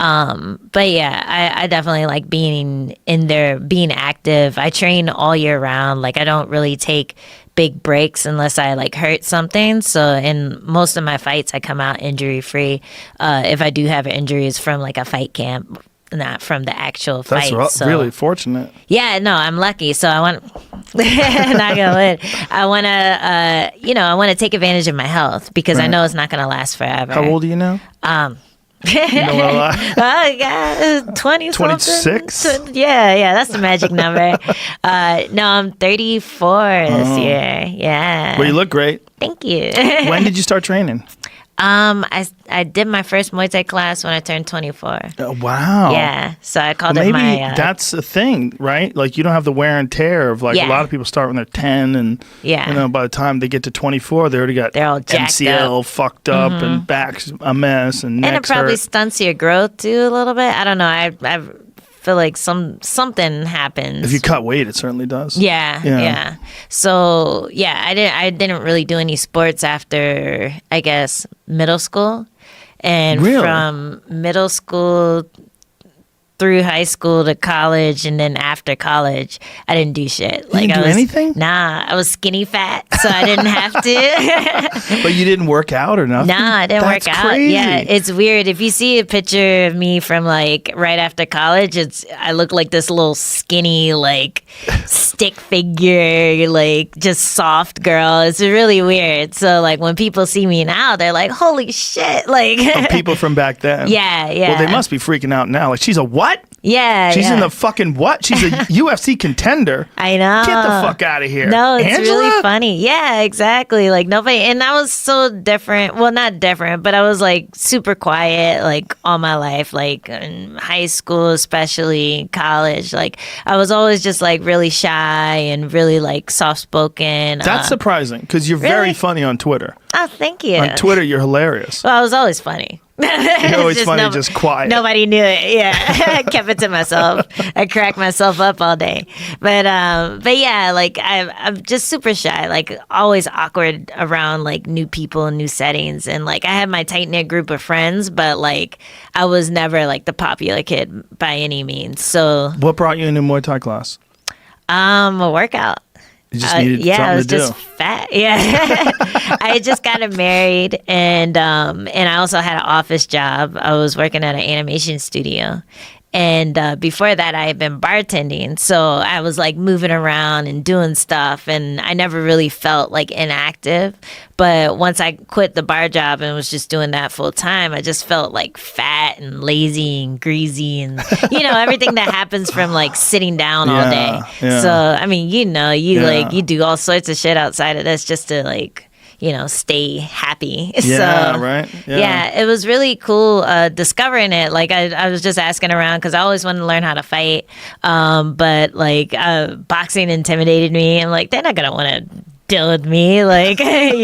But yeah, I definitely like being in there, being active. I train all year round. Like I don't really take big breaks unless I like hurt something. So in most of my fights, I come out injury free. If I do have injuries from like a fight camp, not from the actual fight. That's really fortunate. Yeah, no, I'm lucky. So I want, not gonna win. I want to, I want to take advantage of my health because I know it's not gonna last forever. How old are you now? Oh God, 20 26? Yeah, that's the magic number. No, I'm 34 this year. Yeah. Well, you look great. Thank you. When did you start training? I did my first Muay Thai class when I turned 24. Wow. Yeah, so I called maybe it my... that's a thing, right? Like you don't have the wear and tear of like a lot of people start when they're 10 and by the time they get to 24, they already got they're all MCL up. Fucked up and back's a mess and neck's it probably hurt. stunts your growth too a little bit. I don't know. I feel like something happens. If you cut weight, it certainly does. Yeah. So I didn't really do any sports after I guess middle school, and from middle school through high school to college, and then after college, I didn't do shit. Like I didn't do anything? Nah, I was skinny fat, so I didn't have to. But you didn't work out or nothing? Nah, I didn't work out. Crazy. Yeah, it's weird. If you see a picture of me from like right after college, I look like this little skinny like stick figure, like just soft girl. It's really weird. So like when people see me now, they're like, "Holy shit!" Like people from back then. Yeah. Well, they must be freaking out now. Like she's a what? Yeah, she's in the fucking what? She's a UFC contender. I know. Get the fuck out of here. No, it's Angela? really funny. Yeah, exactly. Like nobody, and I was so different. Well, not different, but I was like super quiet, like all my life, like in high school, especially college. Like I was always just like really shy and really like soft spoken. That's surprising because you're very funny on Twitter. Oh, thank you. On Twitter, you're hilarious. Well, I was always funny. You're always funny, just quiet. Nobody knew it. Yeah, I kept it to myself. I cracked myself up all day. But yeah, like I'm just super shy. Like always awkward around like new people and new settings. And like I had my tight knit group of friends, but like I was never like the popular kid by any means. So what brought you into Muay Thai class? A workout. You just needed something I was to do. just fat. Yeah, I had just gotten married, and I also had an office job. I was working at an animation studio, and before that, I had been bartending. So I was like moving around and doing stuff, and I never really felt like inactive. But once I quit the bar job and was just doing that full time, I just felt like fat and lazy and greasy and, everything that happens from like sitting down all day. Yeah. So, I mean, like you do all sorts of shit outside of this just to like, stay happy. Yeah, so, right. Yeah, it was really cool discovering it. Like I was just asking around because I always wanted to learn how to fight. But like boxing intimidated me. I'm like, they're not going to want to deal with me, like they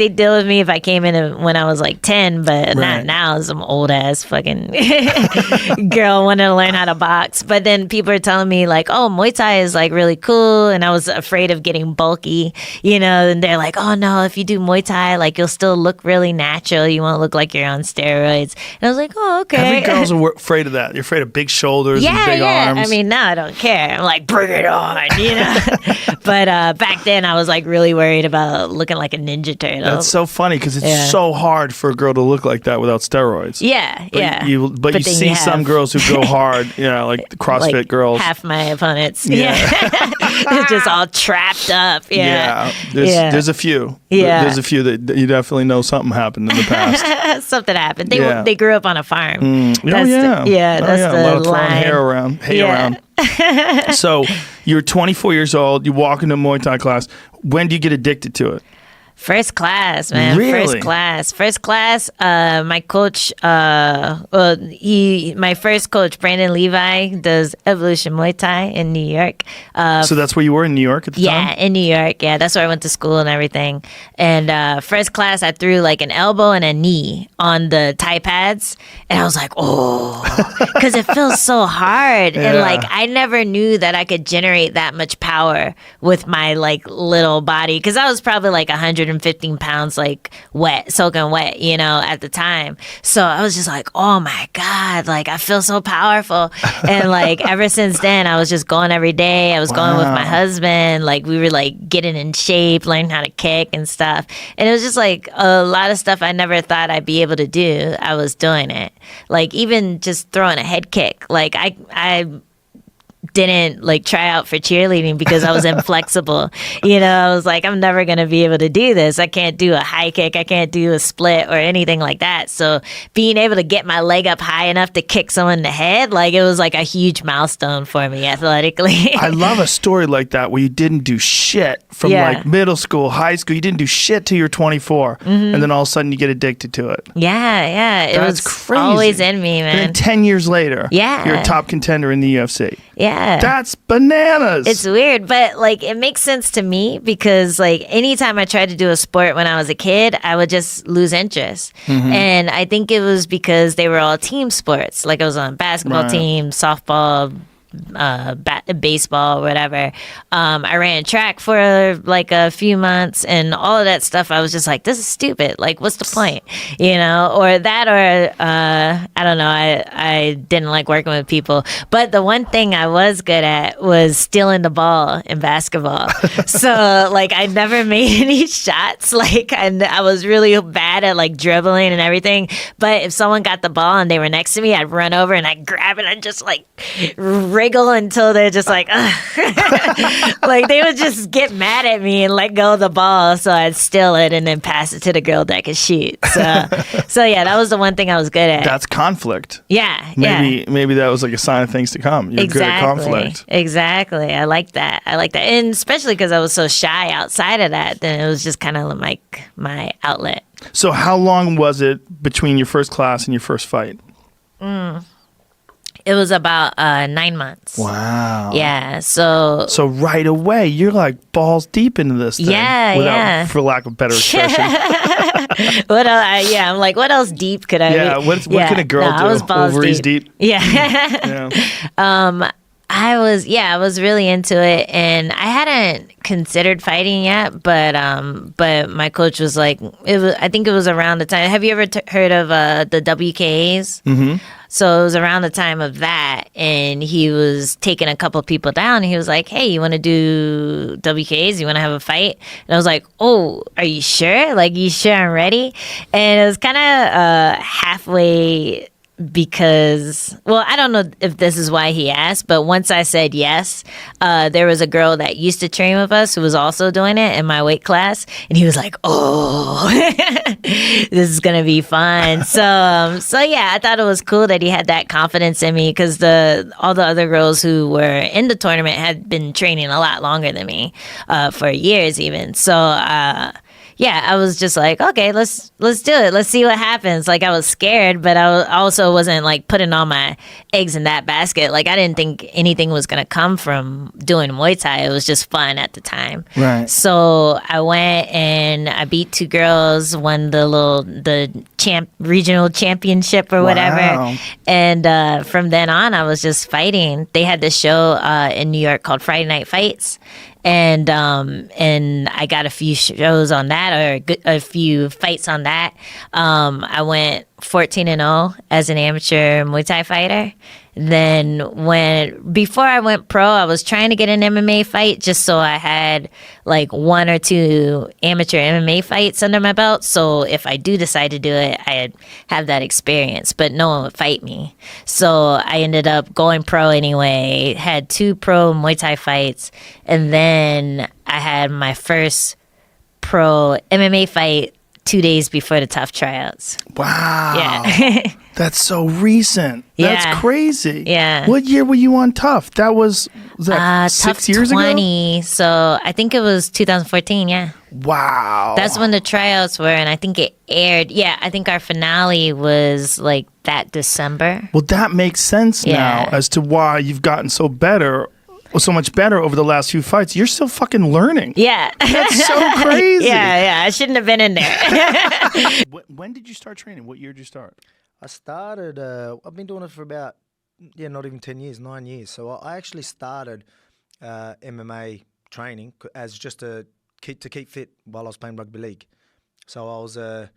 deal with me if I came in when I was like 10, but not now. Some old ass fucking girl wanted to learn how to box. But then people are telling me like, oh, Muay Thai is like really cool, and I was afraid of getting bulky, and they're like, oh no, if you do Muay Thai, like you'll still look really natural, you won't look like you're on steroids. And I was like, oh, okay. Every girl's afraid of that. You're afraid of big shoulders and big arms. I mean, now I don't care. I'm like, bring it on, But back then I was like really worried about looking like a ninja turtle. That's so funny because it's so hard for a girl to look like that without steroids. But you see some girls who go hard, like the CrossFit like girls. Half my opponents. They're just all trapped up. There's a few. There's a few that you definitely know something happened in the past. Something happened. They grew up on a farm. That's the a lot of throwing line. hay around. So you're 24 years old. You walk into a Muay Thai class. When do you get addicted to it? First class, man. Really? First class. My coach, my first coach, Brandon Levi, does Evolution Muay Thai in New York. So that's where you were in New York at the time? Yeah, in New York. Yeah, that's where I went to school and everything. And first class, I threw like an elbow and a knee on the Thai pads. And I was like, oh, because it feels so hard. Yeah. And like, I never knew that I could generate that much power with my like little body. Because I was probably like 150 115 pounds, like wet, soaking wet, you know, at the time. So I was just like, oh my God, like I feel so powerful. And like ever since then, I was just going every day. I was going with my husband. Like we were like getting in shape, learning how to kick and stuff. And it was just like a lot of stuff I never thought I'd be able to do. I was doing it. Like even just throwing a head kick. Like I didn't like try out for cheerleading because I was inflexible. You know, I was like, I'm never going to be able to do this. I can't do a high kick. I can't do a split or anything like that. So being able to get my leg up high enough to kick someone in the head, like it was like a huge milestone for me athletically. I love a story like that where you didn't do shit from like middle school, high school. You didn't do shit till you're 24. And then all of a sudden you get addicted to it. Yeah. It That's was crazy. Always in me, man. And then 10 years later, you're a top contender in the UFC. Yeah. That's bananas. It's weird, but like it makes sense to me because like anytime I tried to do a sport when I was a kid, I would just lose interest. And I think it was because they were all team sports. Like I was on a basketball team, softball, baseball, whatever. I ran track for like a few months and all of that stuff. I was just like, this is stupid. Like, what's the point? You know, or that, or I don't know. I didn't like working with people. But the one thing I was good at was stealing the ball in basketball. So like, I never made any shots. Like, I was really bad at like dribbling and everything. But if someone got the ball and they were next to me, I'd run over and I'd grab it and just like wriggle until they're just like, like they would just get mad at me and let go of the ball. So I'd steal it and then pass it to the girl that could shoot. So yeah, that was the one thing I was good at. That's conflict. Yeah. Maybe that was like a sign of things to come. You're good at conflict. Exactly. I like that. And especially because I was so shy outside of that, then it was just kind of like my outlet. So how long was it between your first class and your first fight? It was about 9 months. Wow. Yeah. So right away, you're like balls deep into this thing. Yeah. For lack of better expression. What else? I'm like, what else deep could I? Yeah. What can a girl do? I was balls Ovaries deep. Yeah. I was really into it, and I hadn't considered fighting yet, but my coach was like, I think it was around the time. Have you ever heard of the WKAs? Mm-hmm. So it was around the time of that, and he was taking a couple people down, and he was like, hey, you want to do WKAs? You want to have a fight? And I was like, oh, are you sure? Like, you sure I'm ready? And it was kind of halfway because, well, I don't know if this is why he asked, but once I said yes, there was a girl that used to train with us who was also doing it in my weight class, and he was like, oh, this is gonna be fun. So yeah, I thought it was cool that he had that confidence in me because all the other girls who were in the tournament had been training a lot longer than me, for years even. So yeah, I was just like, okay, let's do it. Let's see what happens. Like, I was scared, but I also wasn't like putting all my eggs in that basket. Like, I didn't think anything was going to come from doing Muay Thai. It was just fun at the time. Right. So I went and I beat 2 girls, won the regional championship or whatever. Wow. And from then on, I was just fighting. They had this show in New York called Friday Night Fights. And I got a few shows on that, or a few fights on that. I went 14-0 as an amateur Muay Thai fighter. Then before I went pro, I was trying to get an MMA fight just so I had like 1 or 2 amateur MMA fights under my belt. So if I do decide to do it, I'd have that experience, but no one would fight me. So I ended up going pro anyway, had 2 pro Muay Thai fights, and then I had my first pro MMA fight 2 days before the tough tryouts. Wow. Yeah. That's so recent. That's crazy. Yeah. What year were you on Tough? Was that 6 years 20, ago? So I think it was 2014, yeah. Wow. That's when the tryouts were, and I think it aired. Yeah, I think our finale was like that December. Well, that makes sense now as to why you've gotten so much better over the last few fights. You're still fucking learning. Yeah. That's so crazy. Yeah. I shouldn't have been in there. When did you start training? What year did you start? I started, I've been doing it for about, not even 10 years, 9 years. So I actually started MMA training as just a keep fit while I was playing rugby league. So I was, that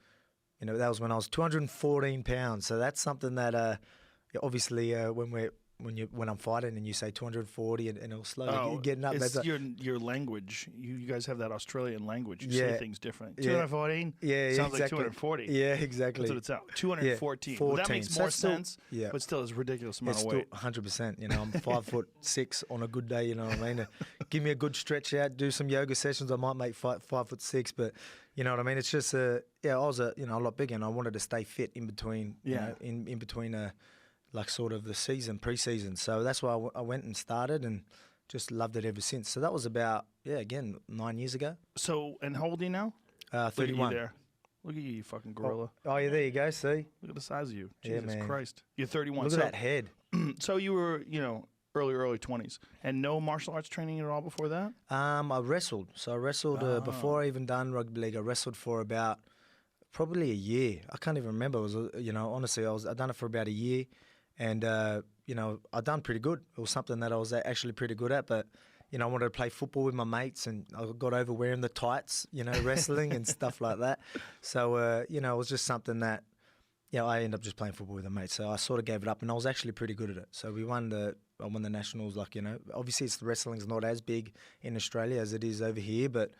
was when I was 214 pounds. So that's something that obviously when I'm fighting and you say 240 and it'll slowly getting up. It's your language. You guys have that Australian language. You say things different. Yeah. 214 sounds like 240. Yeah, exactly. That's what it sounds. 214. 14. Well, that makes more sense, yeah. but still it's a ridiculous amount It's of weight. still 100%. I'm 5'6" on a good day, you know what I mean? Give me a good stretch out, do some yoga sessions, I might make 5'6", but you know what I mean? It's just, I was a lot bigger and I wanted to stay fit in between, in between like sort of the pre-season. So that's why I went and started and just loved it ever since. So that was about, 9 years ago. So, and how old are you now? 31. Look at you there. Look at you fucking gorilla. Oh, yeah, there you go, see? Look at the size of you. Yeah, Jesus man. Christ. You're 31. Look at that head. So you were, early 20s. And no martial arts training at all before that? I wrestled. So I wrestled before I even done rugby league. I wrestled for about probably a year. I can't even remember. It was, honestly, I'd done it for about a year. And, I'd done pretty good. It was something that I was actually pretty good at. But, I wanted to play football with my mates and I got over wearing the tights, wrestling and stuff like that. So, it was just something that, I ended up just playing football with my mates. So I sort of gave it up and I was actually pretty good at it. So I won the nationals, obviously wrestling's not as big in Australia as it is over here, but,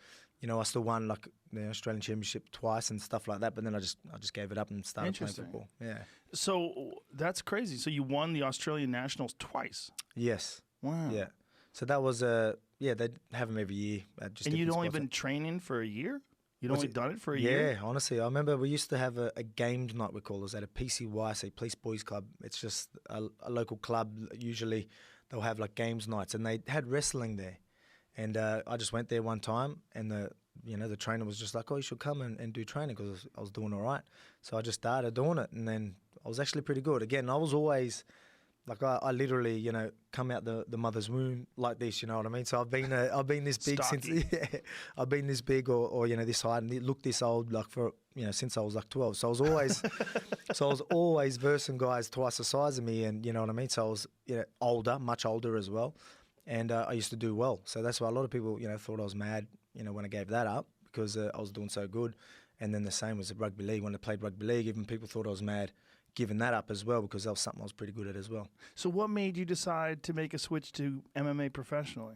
I still won the Australian Championship twice and stuff like that. But then I just gave it up and started playing football. Yeah. So that's crazy. So you won the Australian nationals twice. Yes. Wow. Yeah. So that was they'd have them every year. And you'd only been training for a year? You'd only done it for a year? Yeah, honestly. I remember we used to have a games night, we call it. It was at a PCY, say Police Boys Club. It's just a local club. Usually they'll have games nights and they had wrestling there. And I just went there one time and the trainer was just like, oh, you should come and do training because I was doing all right. So I just started doing it and then I was actually pretty good. Again, I was always... I literally, come out the mother's womb like this, you know what I mean? So I've been this big since, I've been this big or this height and look this old, since I was 12. So I was always versing guys twice the size of me and, you know what I mean? So I was, older, much older as well. And I used to do well. So that's why a lot of people, thought I was mad, when I gave that up because I was doing so good. And then the same was at rugby league. When I played rugby league, even people thought I was mad giving that up as well because that was something I was pretty good at as well. So what made you decide to make a switch to MMA professionally?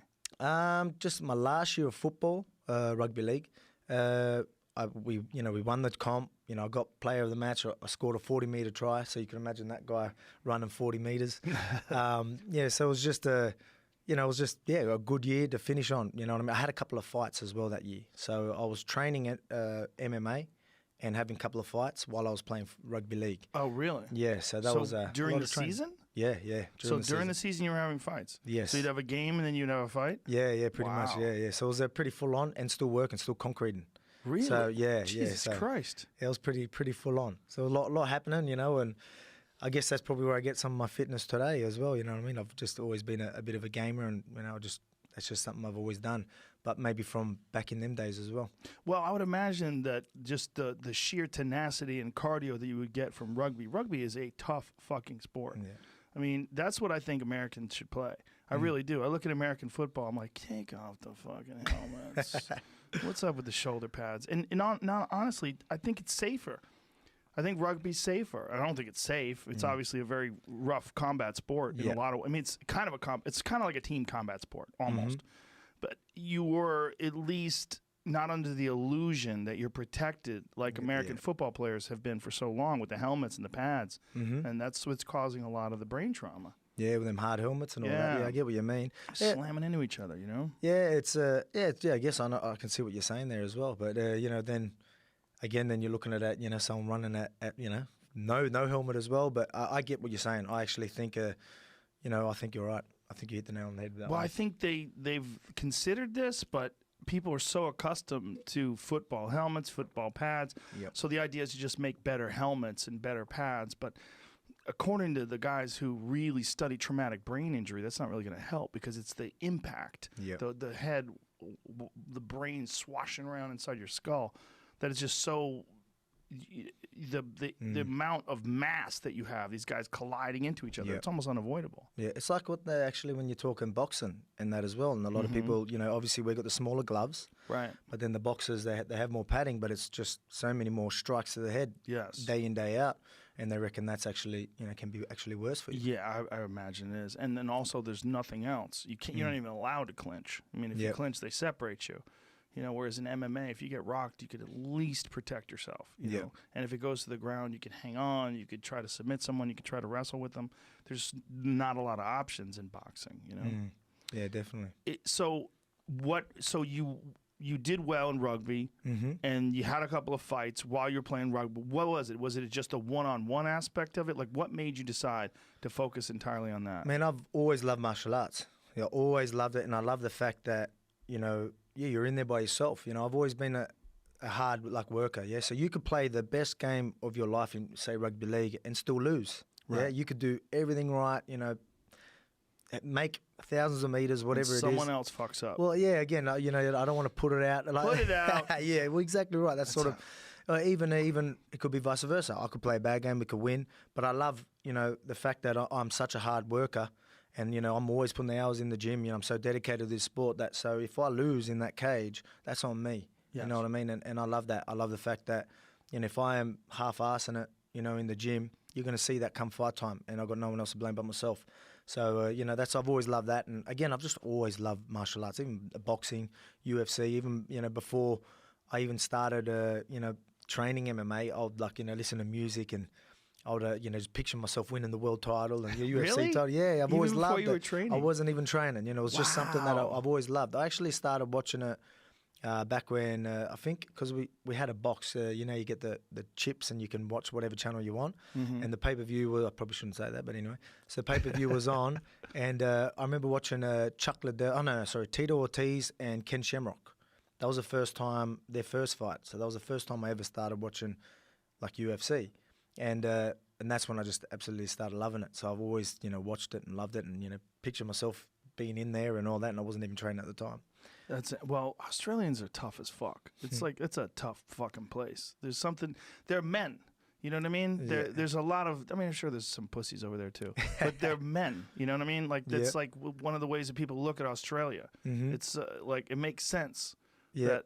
Just my last year of football, rugby league. We won the comp. I got player of the match. I scored a 40-metre try, so you can imagine that guy running 40 metres. So it was just a good year to finish on. You know what I mean? I had a couple of fights as well that year. So I was training at MMA and having a couple of fights while I was playing rugby league. Oh, really? Yeah, so that was during the season? Yeah. During the season you were having fights? Yes. So you'd have a game and then you'd have a fight? Yeah, pretty much. Yeah. So it was pretty full on and still working, still concreting. Really? So Jesus So Christ. It was pretty full on. So a lot happening, and I guess that's probably where I get some of my fitness today as well. You know what I mean? I've just always been a bit of a gamer, and that's just something I've always done. But maybe from back in them days as well. Well, I would imagine that just the sheer tenacity and cardio that you would get from rugby. Rugby is a tough fucking sport. Yeah. I mean, that's what I think Americans should play. I really do. I look at American football. I'm like, take off the fucking helmets. What's up with the shoulder pads? And honestly, I think it's safer. I think rugby's safer. I don't think it's safe. It's obviously a very rough combat sport in a lot of. I mean, it's kind of like a team combat sport almost. But you were at least not under the illusion that you're protected like American football players have been for so long with the helmets and the pads, and that's what's causing a lot of the brain trauma. Yeah, with them hard helmets and all that. Yeah, I get what you mean. Slamming into each other, you know. Yeah, it's I guess I can see what you're saying there as well. But then. Again, then you're looking at that, someone running at no helmet as well. But I get what you're saying. I actually think, I think you're right. I think you hit the nail on the head with that one. I think they've considered this, but people are so accustomed to football helmets, football pads. Yep. So the idea is to just make better helmets and better pads. But according to the guys who really study traumatic brain injury, that's not really going to help because it's the impact, the head, the brain swashing around inside your skull. That is just so the amount of mass that you have, these guys colliding into each other, Yeah. it's almost unavoidable. Yeah, it's like what they actually when you're talking boxing and that as well. And a lot of people, obviously we got the smaller gloves, Right. but then the boxers they have more padding, but it's just so many more strikes to the head, Yes. day in day out, and they reckon that's actually can be actually worse for you. Yeah, I imagine it is. And then also, there's nothing else. You're not even allowed to clinch. I mean, if you Yep. clinch, they separate you. Whereas in MMA, if you get rocked, you could at least protect yourself. You Yep. know, and if it goes to the ground, you can hang on. You could try to submit someone. You could try to wrestle with them. There's not a lot of options in boxing. Yeah, definitely. So you did well in rugby, and you had a couple of fights while you were playing rugby. What was it? Was it just a one-on-one aspect of it? Like, what made you decide to focus entirely on that? Man, I've always loved martial arts. Yeah, always loved it, and I love the fact that you're in there by yourself. I've always been a hard worker. Yeah, so you could play the best game of your life in say rugby league and still lose. Yeah, Right. you could do everything right. Make thousands of meters, whatever it is. Someone else fucks up. Well, yeah. Again, I don't want to put it out. Put it out. Yeah, well, exactly right. That's sort of even it could be vice versa. I could play a bad game, we could win, but I love the fact that I'm such a hard worker, and I'm always putting the hours in the gym. I'm so dedicated to this sport that so if I lose in that cage, that's on me. Yes. You know what I mean? And I love that. I love the fact that if I am half-assing it, in the gym, you're going to see that come fight time, and I've got no one else to blame but myself. So, I've always loved that. And again, I've just always loved martial arts, even boxing, UFC, even, before I even started, training MMA, I would listen to music and I would, just picture myself winning the world title and the UFC Really? title. Yeah, I've Even always before loved you were it. training? I wasn't even training, it was just something that Wow. I've always loved. I actually started watching it back when, I think, because we had a box, you get the chips and you can watch whatever channel you want. And the pay-per-view was, I probably shouldn't say that, but anyway. So the pay-per-view was on, and I remember watching Tito Ortiz and Ken Shamrock. That was the first time, their first fight. So that was the first time I ever started watching UFC. And that's when I just absolutely started loving it. So I've always, watched it and loved it and, picture myself being in there and all that, and I wasn't even training at the time. Australians are tough as fuck. It's it's a tough fucking place. They're men. You know what I mean? Yeah. There's a lot of, I'm sure there's some pussies over there too, but they're men. You know what I mean? Like, that's Yeah. like one of the ways that people look at Australia. It's it makes sense Yeah. that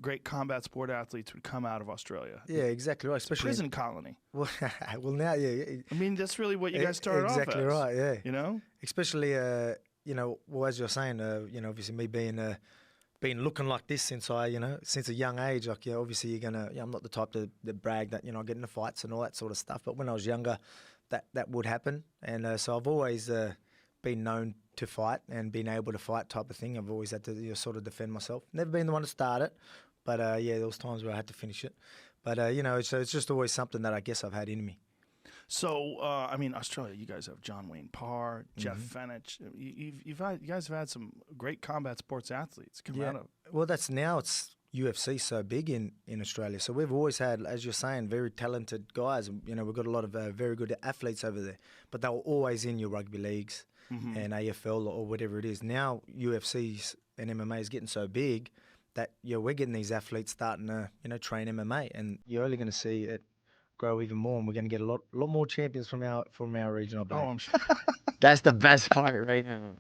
great combat sport athletes would come out of Australia. Yeah, exactly right. It's a Especially prison colony. well, now, yeah. I mean, that's really what you guys started off as. Exactly right, yeah. You know? Especially, as you're saying, obviously me being looking like this since since a young age, obviously you're gonna, I'm not the type to brag that, I get into fights and all that sort of stuff. But when I was younger, that would happen. And so I've always been known to fight and been able to fight type of thing. I've always had to sort of defend myself. Never been the one to start it, but there was times where I had to finish it. But, so it's just always something that I guess I've had in me. So, Australia, you guys have John Wayne Parr, Jeff Fenech. You guys have had some great combat sports athletes come out of. Well, it's UFC so big in Australia. So we've always had, as you're saying, very talented guys. We've got a lot of very good athletes over there, but they were always in your rugby leagues and AFL or whatever it is. Now UFC's and MMA is getting so big that we're getting these athletes starting to train MMA, and you're only going to see it grow even more, and we're going to get a lot more champions from our region, I believe. Oh, I'm sure. That's the best part right now.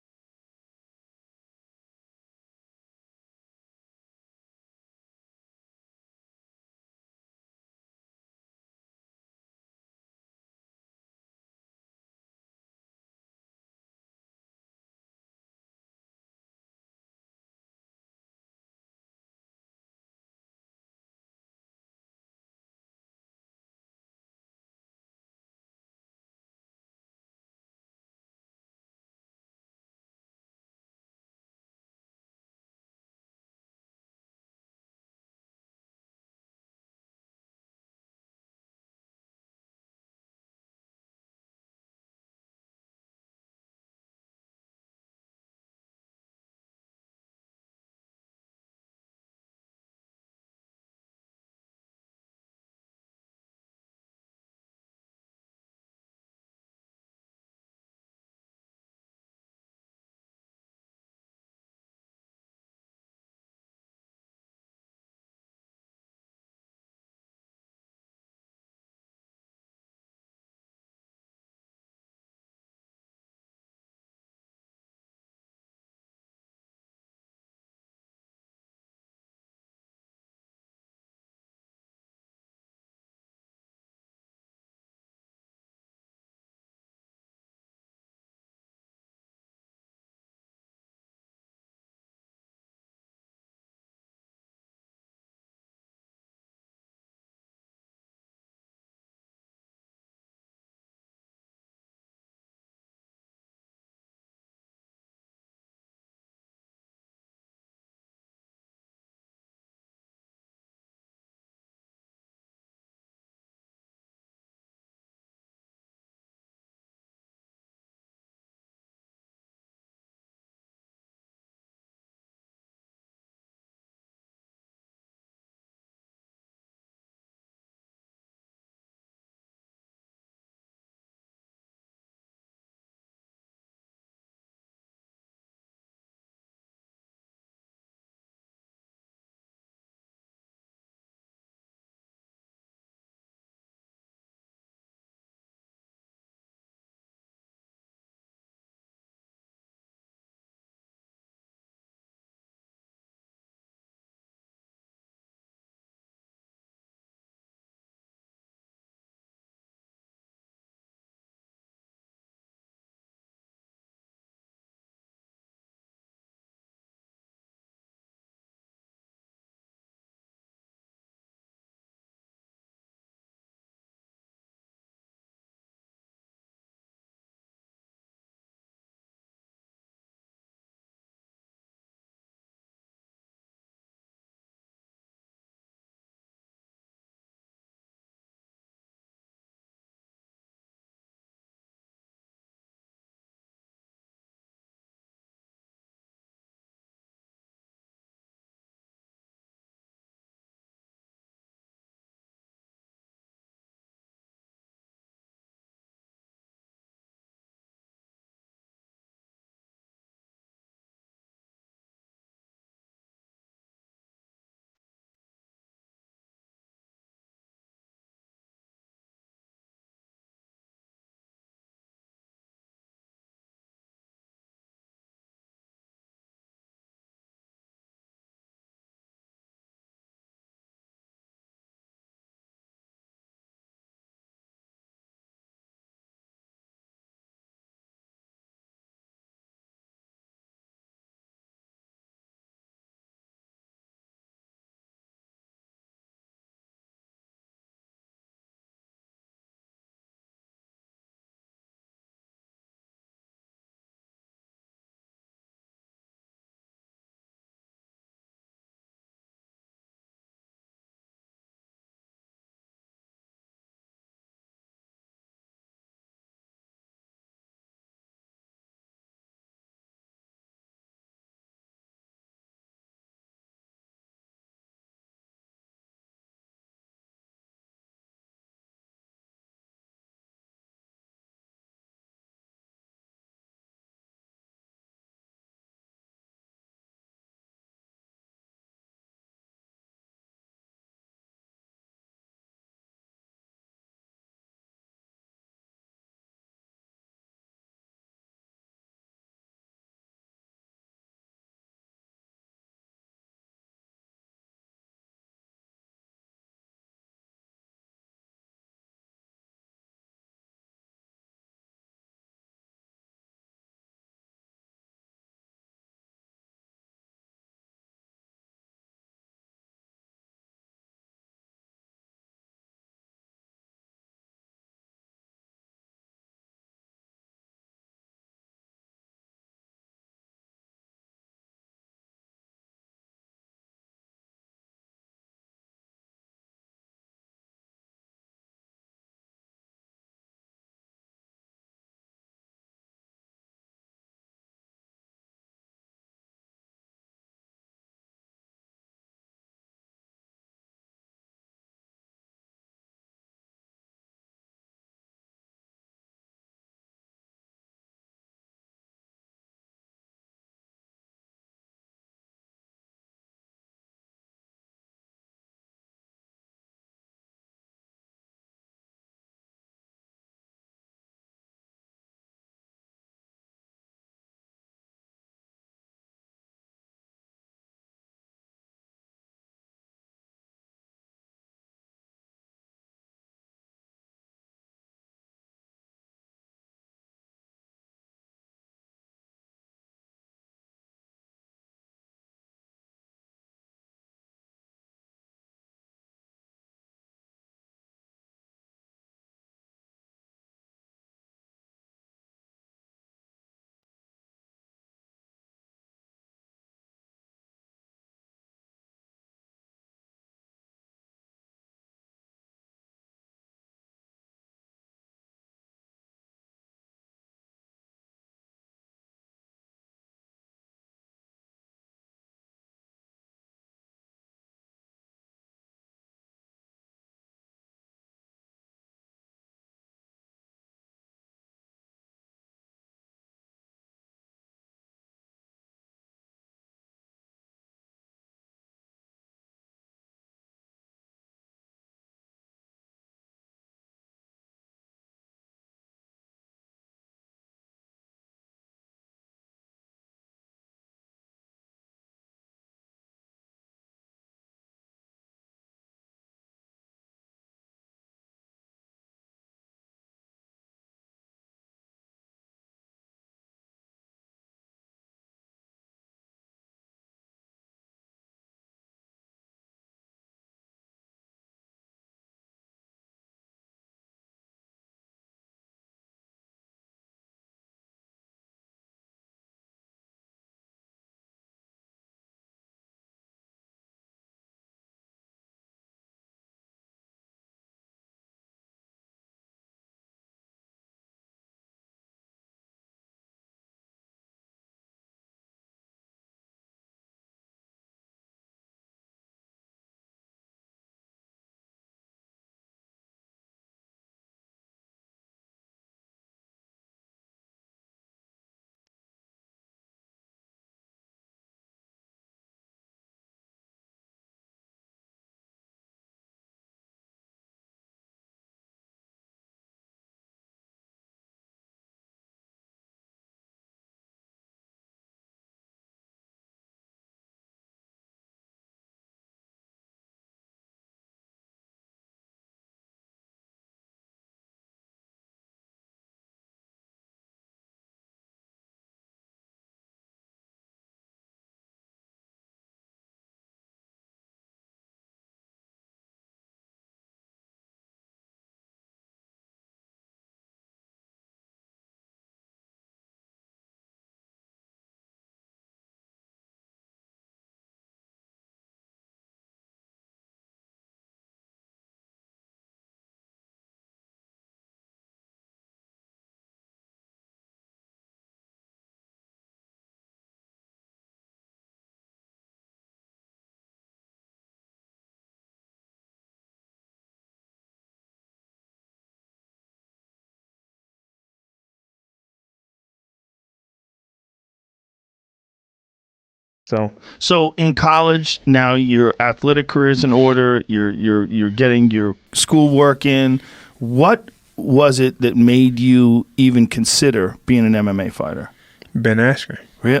So in college now, your athletic career is in order. You're getting your schoolwork in. What was it that made you even consider being an MMA fighter? Ben Askren. Yeah.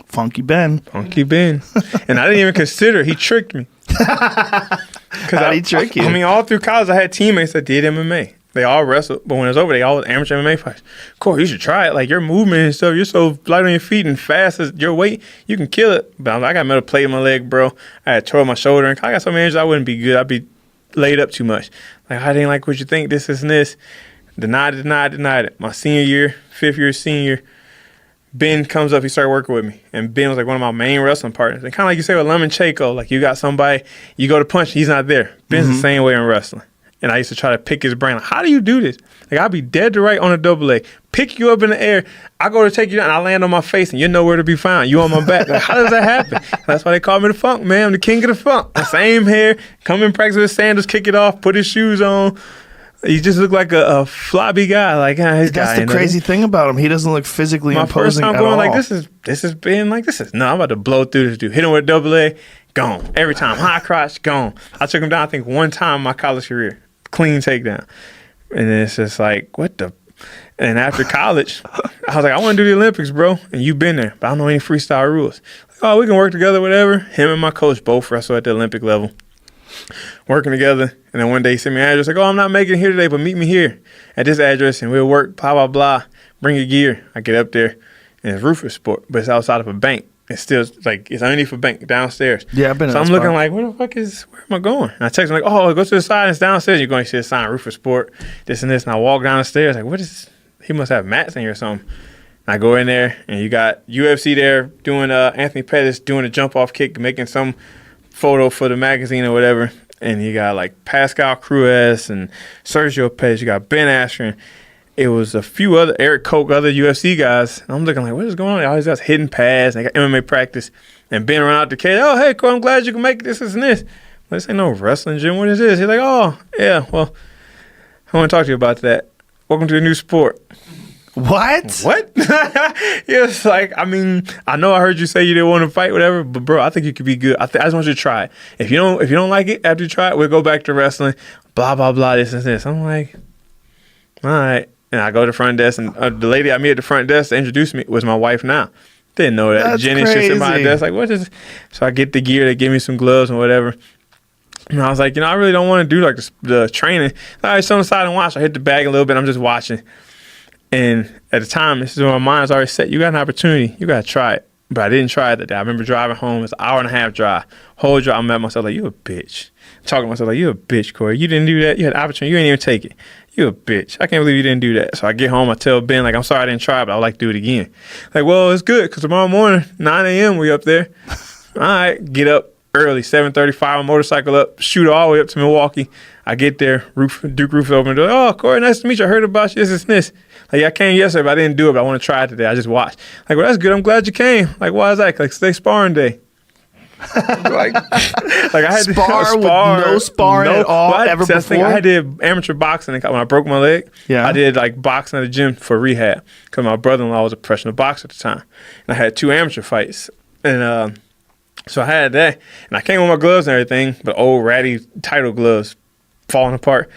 Funky Ben. Funky Ben. And I didn't even consider. He tricked me. How'd he trick you? I mean, all through college, I had teammates that did MMA. They all wrestled, but when it was over, they all was amateur MMA fighters. Corey, you should try it. Like, your movement and stuff, you're so light on your feet and fast as your weight, you can kill it. But I got metal plate in my leg, bro. I had tore my shoulder, and I got so many injuries, I wouldn't be good. I'd be laid up too much. Like, I didn't like what you think, this and this. Denied it. My senior year, 5th year senior, Ben comes up, he started working with me. And Ben was like one of my main wrestling partners. And kind of like you say with Lemon Chaco, like you got somebody, you go to punch, he's not there. Ben's the same way in wrestling. And I used to try to pick his brain. Like, how do you do this? Like, I'd be dead to right on a double leg, pick you up in the air. I go to take you down, and I land on my face, and you're nowhere to be found. You on my back. Like, how does that happen? That's why they call me the Funk, man. I'm the king of the funk. The same hair, come in practice with sandals, kick it off, put his shoes on. He just looked like a floppy guy. Like, his guy. That's the crazy thing about him. He doesn't look physically imposing at all. My first time going, like, this is Ben. Like, no, I'm about to blow through this dude. Hit him with a double leg, gone. Every time, high crotch, gone. I took him down, I think, one time in my college career. Clean takedown. And then it's just like, what the? And after college, I was like, I want to do the Olympics, bro. And you've been there, but I don't know any freestyle rules. Like, oh, we can work together, whatever. Him and my coach both wrestle at the Olympic level. Working together. And then one day he sent me an address, like, oh, I'm not making it here today, but meet me here at this address and we'll work, blah, blah, blah. Bring your gear. I get up there and it's Rufus Sport, but it's outside of a bank. It's still like it's underneath a bank downstairs. Yeah, I've been. So I'm looking like, where am I going? And I text him like, oh, go to the side. It's downstairs. You're going to see a sign, Roofer Sport, this and this. And I walk down the stairs like, what is this? He must have mats in here or something. And I go in there and you got UFC there doing Anthony Pettis doing a jump off kick, making some photo for the magazine or whatever. And you got like Pascal Cruz and Sergio Pettis. You got Ben Askren. It was a few other, Eric Koch, other UFC guys. And I'm looking like, what is going on? All these guys hitting pads. They got MMA practice. And Ben run out the cage. Oh, hey, Corey, I'm glad you can make this and this. Well, this ain't no wrestling gym. What is this? He's like, oh, yeah, well, I want to talk to you about that. Welcome to the new sport. What? It's like, I mean, I know I heard you say you didn't want to fight, whatever, but bro, I think you could be good. I just want you to try it. If you don't like it after you try it, we'll go back to wrestling. Blah blah blah. This and this. I'm like, all right. And I go to the front desk, and the lady I met at the front desk to introduce me was my wife now. Didn't know that. That's Jenny's crazy. just at my desk, like, what is this? So I get the gear. They give me some gloves and whatever. And I was like, I really don't want to do like the training. All right, sit on the side and watch. I hit the bag a little bit. I'm just watching. And at the time, this is when my mind was already set. You got an opportunity. You got to try it. But I didn't try it that day. I remember driving home. It's an hour and a half drive. Whole drive, I'm at myself like, you a bitch. I'm talking to myself like, you a bitch, Corey. You didn't do that. You had an opportunity. You didn't even take it. You a bitch. I can't believe you didn't do that. So I get home. I tell Ben, like, I'm sorry I didn't try, but I would like to do it again. Like, well, it's good because tomorrow morning, 9 a.m., we up there. All right, get up early, 7:35, motorcycle up, shoot all the way up to Milwaukee. I get there, Duke Roof open the door. Oh, Corey, nice to meet you. I heard about you. This and this. Like, I came yesterday, but I didn't do it, but I want to try it today. I just watched. Like, well, that's good. I'm glad you came. Like, why is that? Like, stay sparring day. like I had spar with no sparring at all ever before? I did amateur boxing when I broke my leg. Yeah. I did like boxing at the gym for rehab because my brother-in-law was a professional boxer at the time. And I had 2 amateur fights. And so I had that. And I came with my gloves and everything, but old ratty title gloves falling apart.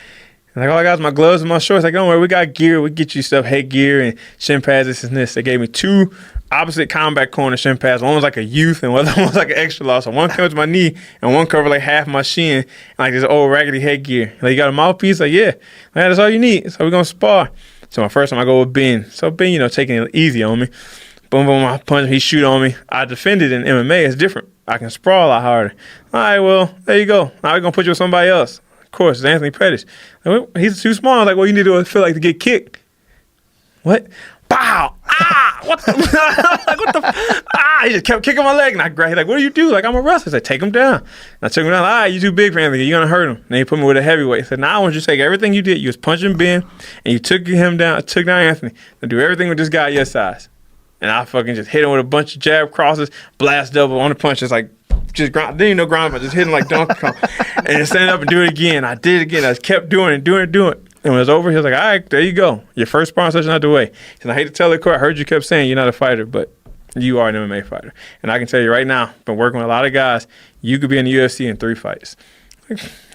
And like, all I got is my gloves and my shorts. Like, don't worry, we got gear. We get you stuff, headgear and shin pads, this and this. They gave me 2 opposite combat corner shin pads. One was like a youth and one was like an extra large. So one covered to my knee and one covered like half my shin and like this old raggedy headgear. Like, you got a mouthpiece? Like, yeah. Like, that's all you need. So we're going to spar. So my first time I go with Ben. So Ben, taking it easy on me. Boom, boom, I punch him. He shoot on me. I defended in MMA. It's different. I can sprawl a lot harder. All right, well, there you go. Now we're going to put you with somebody else. Of course, it's Anthony Pettis. Like, he's too small. I'm like, well, you need to feel like to get kicked. What? Bow! Ah! What the? Like, what the? Ah! He just kept kicking my leg. And I grabbed him. Like, what do you do? Like, I'm a wrestler. I said, take him down. And I took him down. All right, you too big for Anthony. You're going to hurt him. And then he put me with a heavyweight. He said, now I want you to take everything you did. You was punching Ben, and you took him down, took down Anthony. Now do everything with this guy your size. And I fucking just hit him with a bunch of jab crosses, blast double on the punches, like, just grind, didn't even know ground, but just hit him like Donkey Kong. And then stand up and do it again. I did it again. I just kept doing it. And when it was over, he was like, all right, there you go. Your first sparring session out the way. He said, I hate to tell the court, I heard you kept saying you're not a fighter, but you are an MMA fighter. And I can tell you right now, been working with a lot of guys, you could be in the UFC in 3 fights.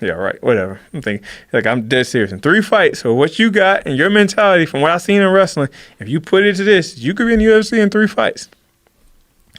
Yeah, right, whatever. I'm thinking, like, I'm dead serious. In 3 fights, so what you got and your mentality from what I've seen in wrestling, if you put it to this, you could be in the UFC in 3 fights.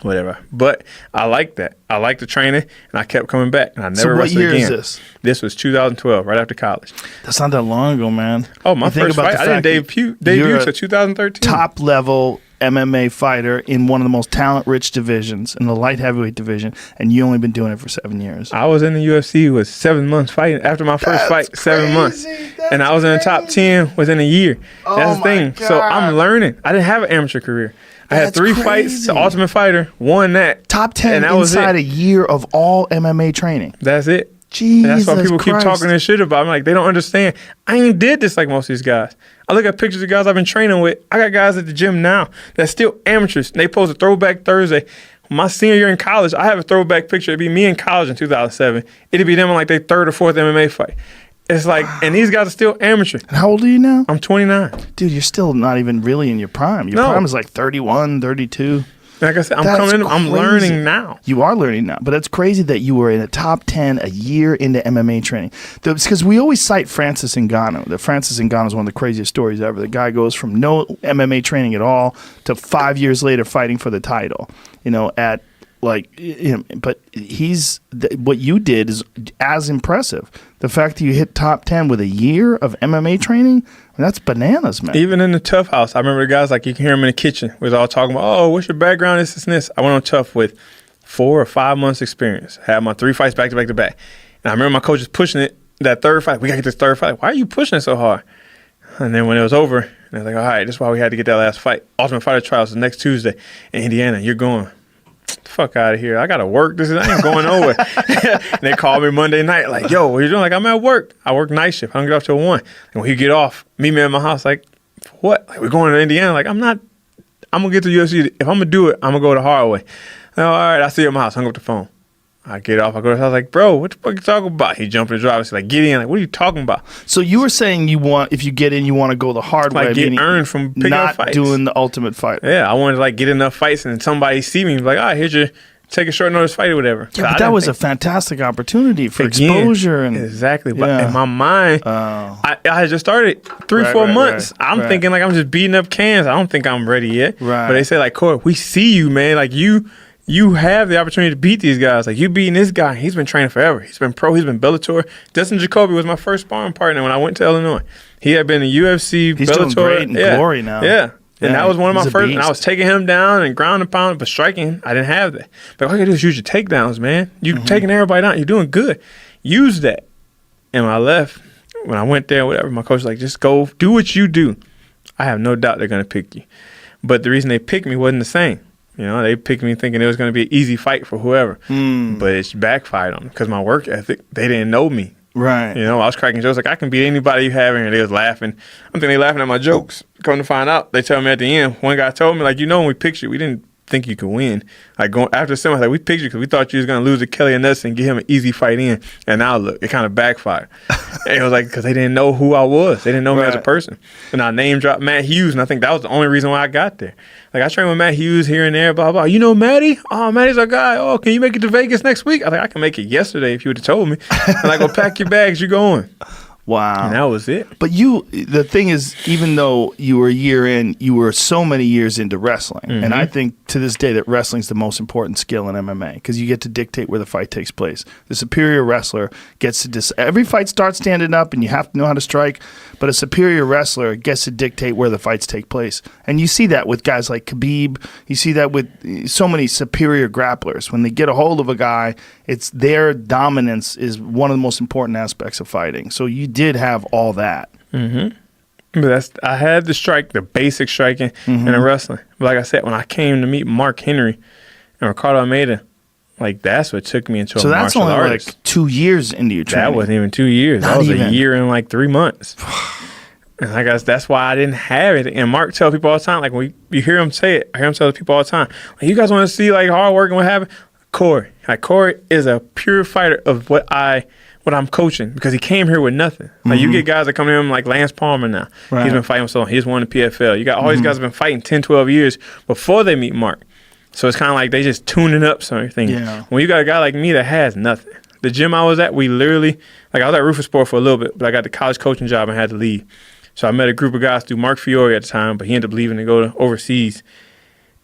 Whatever. But I like that. I like the training, and I kept coming back, and I never wrestled again. So what year is this? This was 2012, right after college. That's not that long ago, man. Oh, my first fight, I didn't debut until 2013. Top-level MMA fighter in one of the most talent-rich divisions, in the light heavyweight division, and you only been doing it for 7 years. I was in the UFC with 7 months fighting. After my first fight, 7 months. And I was in the top 10 within a year. That's the thing. God. So I'm learning. I didn't have an amateur career. I had 3 fights, the Ultimate Fighter, won that. Top 10 inside a year of all MMA training. That's it. Jesus and that's why people Christ. keep talking this shit about. I'm like, they don't understand. I ain't did this like most of these guys. I look at pictures of guys I've been training with. I got guys at the gym now that's still amateurs. And they post a Throwback Thursday. My senior year in college, I have a throwback picture. It'd be me in college in 2007. It'd be them in like their 3rd or 4th MMA fight. It's like, and these guys are still amateur. And how old are you now? I'm 29. Dude, you're still not even really in your prime. Your prime is like 31, 32. Like I said, I'm learning now. You are learning now. But it's crazy that you were in a top 10 a year into MMA training. Because we always cite Francis Ngannou. That Francis Ngannou is one of the craziest stories ever. The guy goes from no MMA training at all to 5 years later fighting for the title. At like, but what you did is as impressive. The fact that you hit top 10 with a year of MMA training, that's bananas, man. Even in the Tough House, I remember the guys, like, you can hear them in the kitchen. We was all talking about, oh, what's your background, this and this. I went on Tough with 4 or 5 months experience. Had my 3 fights back to back to back. And I remember my coaches pushing it, that 3rd fight. We got to get this 3rd fight. Why are you pushing it so hard? And then when it was over, they was like, all right, this is why we had to get that last fight. Ultimate Fighter Trials is next Tuesday in Indiana. You're going. Fuck out of here. I got to work. I ain't going nowhere. And they called me Monday night like, yo, what you doing? Like, I'm at work. I work night shift. I don't get off till 1. And when you get off, meet me at my house. Like, what? Like, we're going to Indiana. Like, I'm going to get to UFC. If I'm going to do it, I'm going to go the hard way. Like, all right, I see you at my house. Hung up the phone. I get off. I go to the house. Like, bro, what the fuck you talking about? He jumped in the driver's seat. Like, get in. Like, what are you talking about? So you were saying if you get in, you want to go the hard way. Like, get earned from picking up fights. Not doing the Ultimate Fight. Yeah, I wanted to, like, get enough fights and somebody see me. Like, all right, here's your... Take a short notice fight or whatever. Yeah, but that was a fantastic opportunity for exposure. Exactly. But in my mind, I had just started 3-4 months. I'm thinking like I'm just beating up cans. I don't think I'm ready yet. Right. But they say like, Corey, we see you, man. Like you have the opportunity to beat these guys. Like you beating this guy. He's been training forever. He's been pro. He's been Bellator. Dustin Jacoby was my first sparring partner when I went to Illinois. He had been in UFC, He's Bellator. doing great in Glory now. Yeah. And that was one of my first, and I beast. was taking him down and ground and pound, but striking, I didn't have that. But all you gotta do is use your takedowns, man. You're taking everybody down. You're doing good. Use that. And when I left, when I went there, whatever, my coach was like, just go do what you do. I have no doubt they're going to pick you. But the reason they picked me wasn't the same. They picked me thinking it was going to be an easy fight for whoever. But it's backfired on them because my work ethic, they didn't know me. Right. I was cracking jokes like, I can beat anybody you have in here. They was laughing. I'm thinking they laughing at my jokes. Come to find out, they tell me at the end, one guy told me, like, when we picked you, we didn't think you could win. Like, going after the semi, like, we picked you because we thought you was going to lose to Kelly and Nuts and get him an easy fight in. And now, look, it kind of backfired. And it was like, because they didn't know who I was. They didn't know me as a person. And I name dropped Matt Hughes, and I think that was the only reason why I got there. Like, I trained with Matt Hughes here and there, blah, blah. You know Matty? Oh, Matty's our guy. Oh, can you make it to Vegas next week? I was like, I can make it yesterday if you would have told me. And I go, pack your bags, you're going. Wow. And that was it. But the thing is, even though you were a year in, you were so many years into wrestling. And I think to this day that wrestling's the most important skill in MMA because you get to dictate where the fight takes place. The superior wrestler gets to every fight starts standing up and you have to know how to strike, but a superior wrestler gets to dictate where the fights take place. And you see that with guys like Khabib. You see that with so many superior grapplers. When they get a hold of a guy, it's their dominance is one of the most important aspects of fighting. So you did have all that. But I had the basic striking and the wrestling. But like I said, when I came to meet Mark Henry and Ricardo Almeida, like that's what took me into a martial artist. So that's only like 2 years into your training. That wasn't even 2 years. That was a year and like 3 months. And I guess that's why I didn't have it. And Mark tells people all the time, like when you hear him say it, I hear him tell people all the time, like, you guys want to see like hard work and what happened? Corey is a pure fighter of what I'm coaching because he came here with nothing. Like you get guys that come to him like Lance Palmer now. Right. He's been fighting so long. He's won the PFL. You got all these guys have been fighting 10, 12 years before they meet Mark. So it's kind of like they just tuning up something. Yeah. When you got a guy like me that has nothing. The gym I was at, we literally, like I was at Rufus Sport for a little bit, but I got the college coaching job and had to leave. So I met a group of guys through Mark Fiore at the time, but he ended up leaving to go to overseas.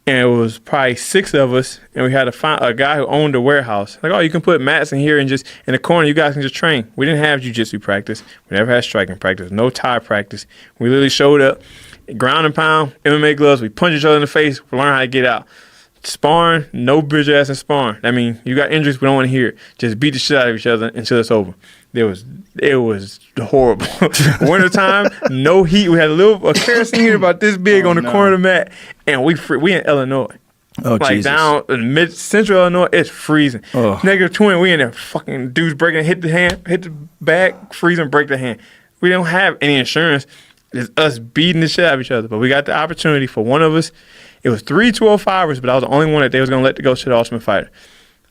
And it was probably 6 of us, and we had a guy who owned a warehouse. Like, oh, you can put mats in here and just in the corner, you guys can just train. We didn't have jiu-jitsu practice. We never had striking practice, no Thai practice. We literally showed up, ground and pound, MMA gloves. We punch each other in the face. We learn how to get out. Sparring, no bitch ass in sparring. I mean, you got injuries, we don't want to hear it. Just beat the shit out of each other until it's over. It was horrible. Wintertime, no heat. We had a kerosene heater about this big on the corner of the mat, and we in Illinois. Oh, like Jesus. down in mid-central Illinois, it's freezing. Oh. -20, we in there, fucking dudes breaking, hit the back, freezing, break the hand. We don't have any insurance. It's us beating the shit out of each other. But we got the opportunity for one of us. It was 3 205ers, but I was the only one that they was going to let to go to the Ultimate Fighter.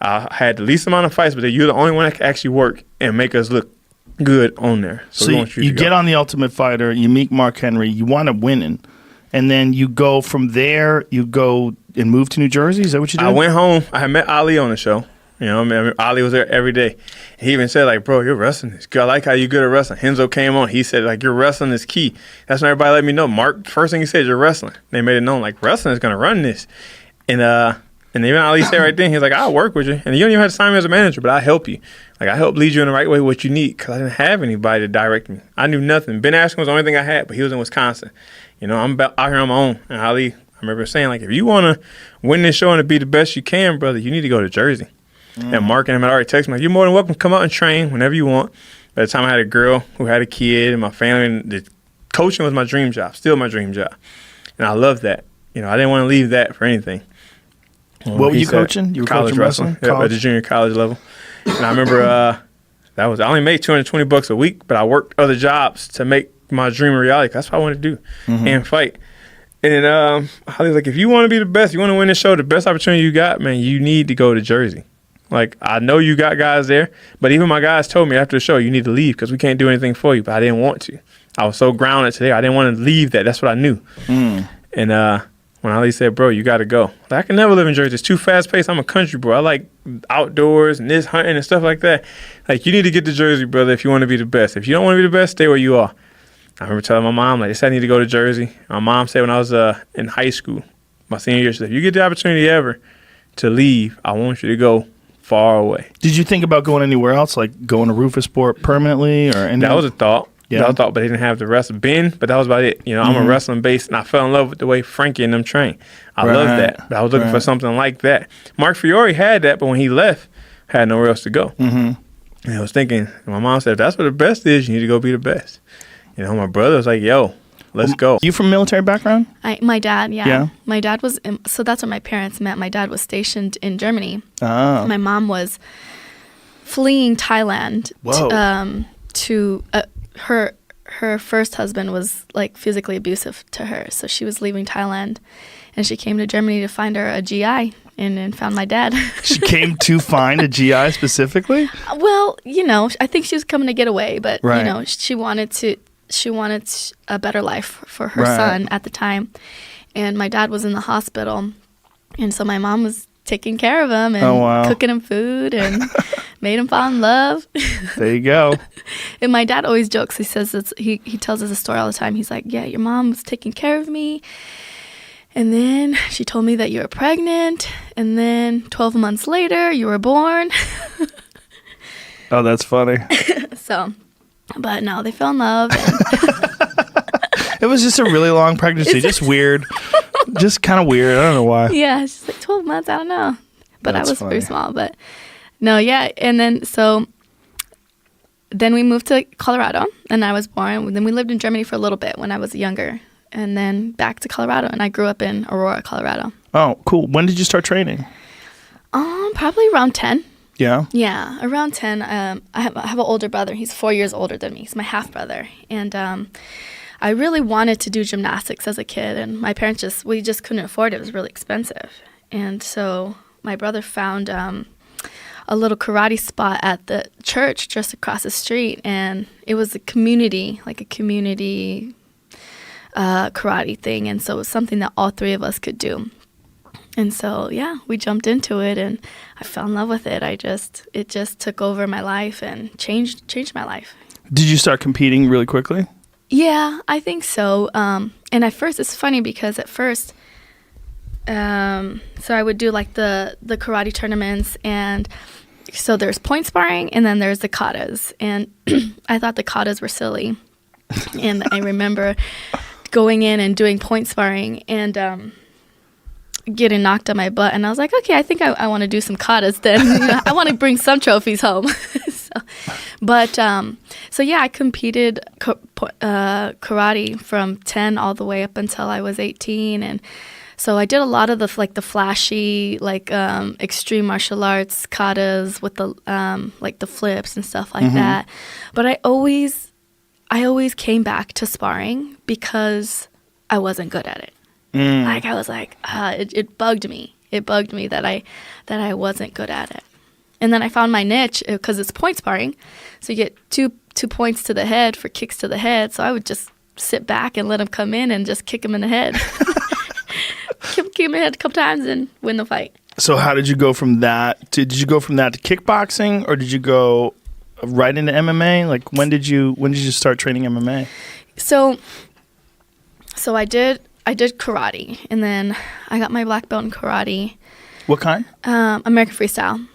I had the least amount of fights, but you're the only one that can actually work and make us look good on there. So you get on the Ultimate Fighter, you meet Mark Henry, you wind up winning, and then you go from there, you go and move to New Jersey? Is that what you did? I went home. I had met Ali on the show. You know, I mean, Ali was there every day. He even said, like, bro, your wrestling is good. I like how you good at wrestling. Henzo came on. He said, like, your wrestling is key. That's when everybody let me know. Mark, first thing he said, you're wrestling. They made it known, like, wrestling is going to run this. And even Ali said right then, he was like, I'll work with you. And you don't even have to sign me as a manager, but I'll help you. Like, I help lead you in the right way, what you need, because I didn't have anybody to direct me. I knew nothing. Ben Askren was the only thing I had, but he was in Wisconsin. You know, I'm out here on my own. And Ali, I remember saying, like, if you want to win this show and to be the best you can, brother, you need to go to Jersey. And Mark and him had already texted me, like, you're more than welcome to come out and train whenever you want. By the time I had a girl who had a kid and my family, and the coaching was my dream job, still my dream job. And I love that. You know, I didn't want to leave that for anything. What were you coaching? You were college coaching wrestling? Yep, at the junior college level. And I remember I only made $220 a week, but I worked other jobs to make my dream a reality. That's what I wanted to do and fight. And I was like, if you want to be the best, you want to win this show, the best opportunity you got, man, you need to go to Jersey. Like, I know you got guys there, but even my guys told me after the show, you need to leave because we can't do anything for you. But I didn't want to. I was so grounded today. I didn't want to leave that. That's what I knew. And when Ali said, bro, you got to go. Like, I can never live in Jersey. It's too fast-paced. I'm a country boy. I like outdoors and this hunting and stuff like that. Like, you need to get to Jersey, brother, if you want to be the best. If you don't want to be the best, stay where you are. I remember telling my mom, like, I said I need to go to Jersey. My mom said when I was in high school, my senior year, she said, if you get the opportunity ever to leave, I want you to go far away. Did you think about going anywhere else, like going to Rufus Sport permanently? That was a thought. Yeah. That was a thought, but they didn't have the wrestling. But that was about it. You know, I'm a wrestling base, and I fell in love with the way Frankie and them train. I love that. But I was looking for something like that. Mark Fiore had that, but when he left, had nowhere else to go. And I was thinking, my mom said, if that's what the best is, you need to go be the best. You know, my brother was like, yo, let's go. You from military background? My dad, yeah. My dad was, so that's where my parents met. My dad was stationed in Germany. Oh. My mom was fleeing Thailand to her first husband was like physically abusive to her. So she was leaving Thailand and she came to Germany to find her a GI and found my dad. She came to find a GI specifically? Well, you know, I think she was coming to get away, but you know, she wanted a better life for her son at the time. And my dad was in the hospital. And so my mom was taking care of him and cooking him food and made him fall in love. There you go. And my dad always jokes. He says he tells us a story all the time. He's like, yeah, your mom was taking care of me. And then she told me that you were pregnant. And then 12 months later, you were born. Oh, that's funny. So, but no, they fell in love. And it was just a really long pregnancy. Just weird. Just kind of weird. I don't know why. Yeah, it's just like 12 months. I don't know. But That's I was funny. very small. But no, yeah. And then then we moved to Colorado and I was born. Then we lived in Germany for a little bit when I was younger. And then back to Colorado. And I grew up in Aurora, Colorado. Oh, cool. When did you start training? Probably around 10. Yeah? Yeah, around 10. I have an older brother. He's 4 years older than me. He's my half brother. And I really wanted to do gymnastics as a kid. And my parents we just couldn't afford it. It was really expensive. And so my brother found a little karate spot at the church just across the street. And it was a community karate thing. And so it was something that all three of us could do. And so, yeah, we jumped into it, and I fell in love with it. It just took over my life and changed my life. Did you start competing really quickly? Yeah, I think so. And at first, it's funny because at first, so I would do like the karate tournaments, and so there's point sparring, and then there's the katas. And I thought the katas were silly. And I remember going in and doing point sparring and getting knocked on my butt. And I was like, okay, I think I want to do some katas then. I want to bring some trophies home. So yeah, I competed karate from 10 all the way up until I was 18. And so I did a lot of the flashy, extreme martial arts katas with the the flips and stuff like that. But I always came back to sparring because I wasn't good at it. Like I was like, it bugged me. It bugged me that I wasn't good at it. And then I found my niche because it's point sparring. So you get two points to the head for kicks to the head. So I would just sit back and let him come in and just kick him in the head. Kick him in the head a couple times and win the fight. So how did you go from that? Did you go from that to kickboxing, or did you go right into MMA? Like when did you start training MMA? So I did karate, and then I got my black belt in karate. What kind? American Freestyle.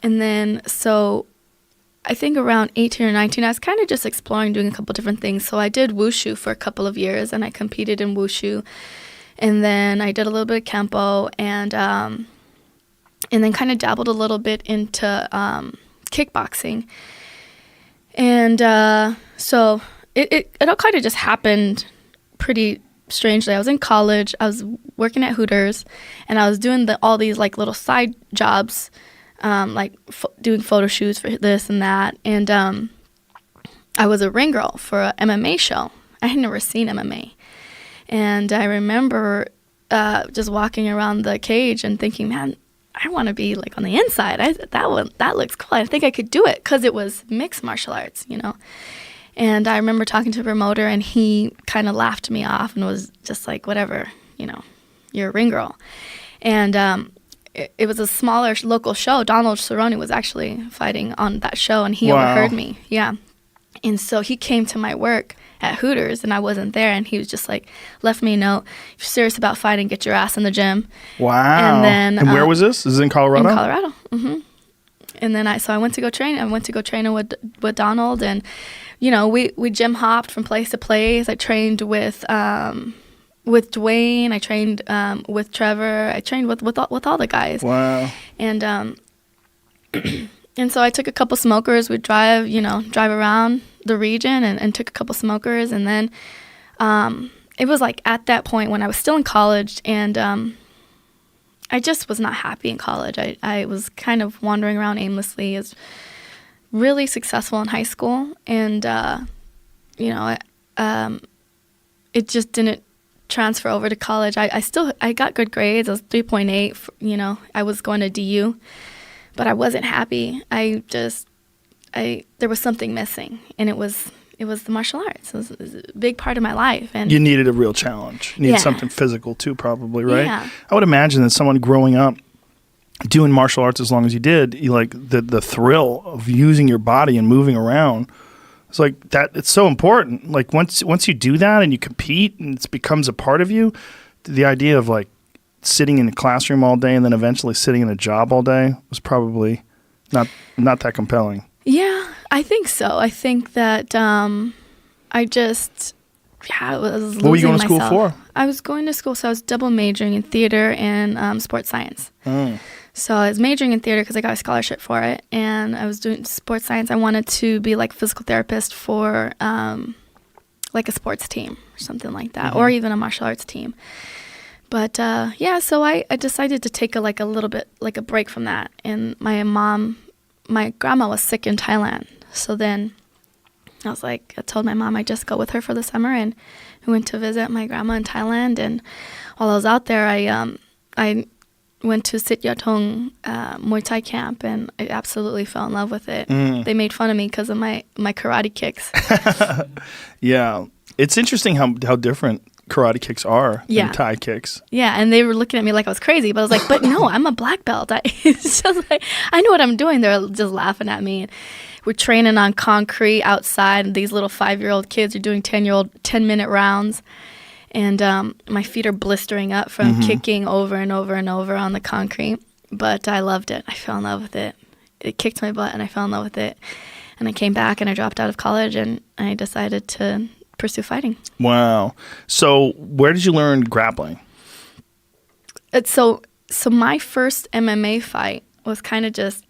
And then, so I think around 18 or 19, I was kind of just exploring, doing a couple different things. So I did wushu for a couple of years, and I competed in wushu. And then I did a little bit of Kempo, and then kind of dabbled a little bit into kickboxing. And so it all kind of just happened pretty strangely. I was in college, I was working at Hooters, and I was doing all these little side jobs, doing photo shoots for this and that. And I was a ring girl for an MMA show. I had never seen MMA. And I remember just walking around the cage and thinking, man, I want to be on the inside. That looks cool. I think I could do it because it was mixed martial arts, And I remember talking to a promoter, and he kind of laughed me off and was just like, whatever, you're a ring girl. And it was a smaller local show. Donald Cerrone was actually fighting on that show, and he overheard me. Yeah. And so he came to my work at Hooters, and I wasn't there, and he was just left me a note. If you're serious about fighting, get your ass in the gym. Wow. And where was this? This is in Colorado? In Colorado. Mm-hmm. And then I went to go train. I went to go train with Donald, and we gym hopped from place to place. I trained with Dwayne. I trained with Trevor. I trained with all the guys. Wow. And and so I took a couple smokers. We'd drive around the region and took a couple smokers. And then it was at that point when I was still in college, and I just was not happy in college. I was kind of wandering around aimlessly. I was really successful in high school, and it just didn't transfer over to college. I got good grades. I was 3.8. I was going to DU, but I wasn't happy. There was something missing, and it was the martial arts. It was a big part of my life. And you needed a real challenge. You needed something physical too, probably, right? Yeah. I would imagine that someone growing up doing martial arts as long as you did, the thrill of using your body and moving around. It's that. It's so important. Once you do that and you compete and it becomes a part of you, the idea of sitting in a classroom all day and then eventually sitting in a job all day was probably not that compelling. Yeah, I think so. I think that I was losing myself. What were you going to school for? I was going to school, so I was double majoring in theater and sports science. So I was majoring in theater because I got a scholarship for it, and I was doing sports science. I wanted to be a physical therapist for a sports team or something like that, or even a martial arts team. But so I decided to take a little bit a break from that. And my grandma was sick in Thailand, so then I told my mom I'd just go with her for the summer, and we went to visit my grandma in Thailand. And while I was out there, I went to Sit Yatong Muay Thai camp, and I absolutely fell in love with it. They made fun of me because of my karate kicks. Yeah. It's interesting how different karate kicks are Yeah. and Thai kicks. Yeah, and they were looking at me like I was crazy, but I was like, but no, I'm a black belt. It's just like, I know what I'm doing. They're just laughing at me. And we're training on concrete outside, and these little 5-year-old kids are doing 10-minute rounds. And my feet are blistering up from kicking over and over and over on the concrete. But I loved it. I fell in love with it. It kicked my butt, and I fell in love with it. And I came back, and I dropped out of college, and I decided to pursue fighting. Wow. So where did you learn grappling? So my first MMA fight was kind of just,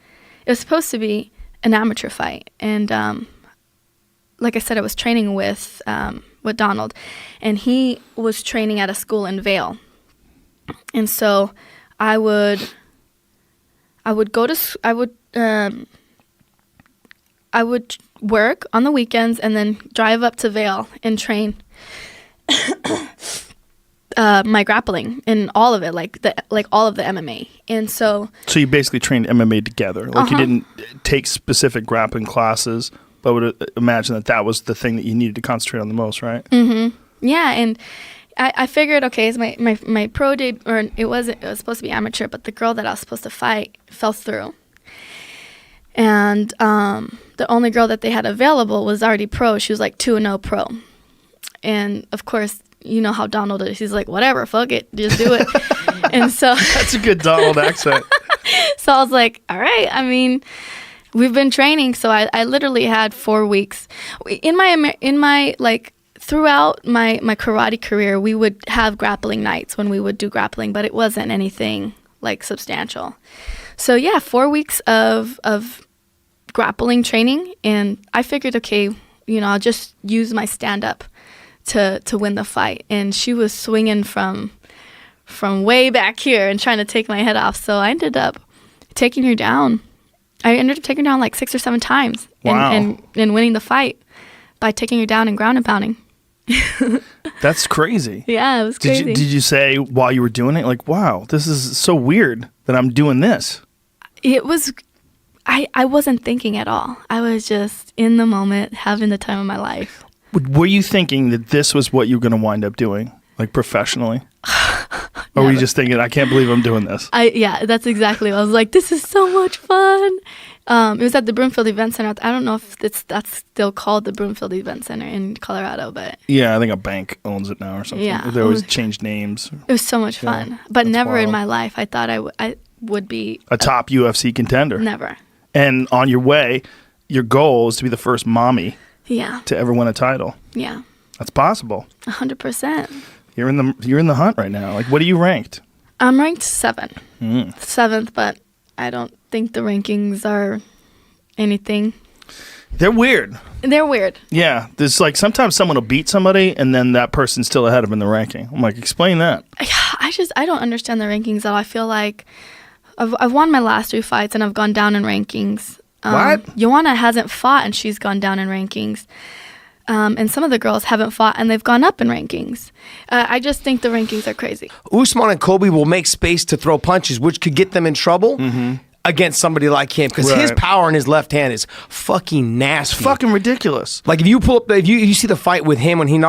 it was supposed to be an amateur fight. And like I said, I was training with Donald, and he was training at a school in Vail. And so I would work on the weekends and then drive up to Vail and train my grappling and all of it, like all of the MMA. And so you basically trained MMA together. Like you didn't take specific grappling classes, but would imagine that was the thing that you needed to concentrate on the most, right? Mm-hmm. Yeah, and I figured, okay, it's my pro debut, or it was supposed to be amateur, but the girl that I was supposed to fight fell through. And the only girl that they had available was already pro. She was like 2-0 pro. And of course, you know how Donald is. He's like, whatever, fuck it, just do it. And so that's a good Donald accent. So I was like, all right. I mean, we've been training, so I literally had 4 weeks in my like throughout my karate career. We would have grappling nights when we would do grappling, but it wasn't anything like substantial. So yeah, 4 weeks of grappling training, and I figured, okay, you know, I'll just use my stand-up to win the fight. And she was swinging from way back here and trying to take my head off. So I ended up taking her down. I ended up taking her down like 6 or 7 times. Wow. and winning the fight by taking her down and ground and pounding. That's crazy. Yeah, it was crazy. Did you say while you were doing it, like, wow, this is so weird that I'm doing this? It was, I wasn't thinking at all. I was just in the moment, having the time of my life. Were you thinking that this was what you were going to wind up doing, like professionally? Or were you just thinking, I can't believe I'm doing this? Yeah, that's exactly what I was like, this is so much fun. It was at the Broomfield Event Center. I don't know if that's still called the Broomfield Event Center in Colorado, but yeah, I think a bank owns it now or something. Yeah, they always change names. It was so much fun, but never wild. In my life I thought I would be a top UFC contender. Never. And on your way, your goal is to be the first mommy. Yeah. To ever win a title. Yeah. That's possible. 100%. You're in the hunt right now. Like, what are you ranked? I'm ranked 7th, but I don't think the rankings are anything. They're weird. They're weird. Yeah, there's like sometimes someone will beat somebody and then that person's still ahead of them in the ranking. I'm like, explain that. I don't understand the rankings at all. I feel like I've won my last 3 fights and I've gone down in rankings. What? Joanna hasn't fought and she's gone down in rankings. And some of the girls haven't fought and they've gone up in rankings. I just think the rankings are crazy. Usman and Colby will make space to throw punches, which could get them in trouble against somebody like him, because his power in his left hand is fucking nasty. It's fucking ridiculous. Like if you pull up, if you see the fight with him when he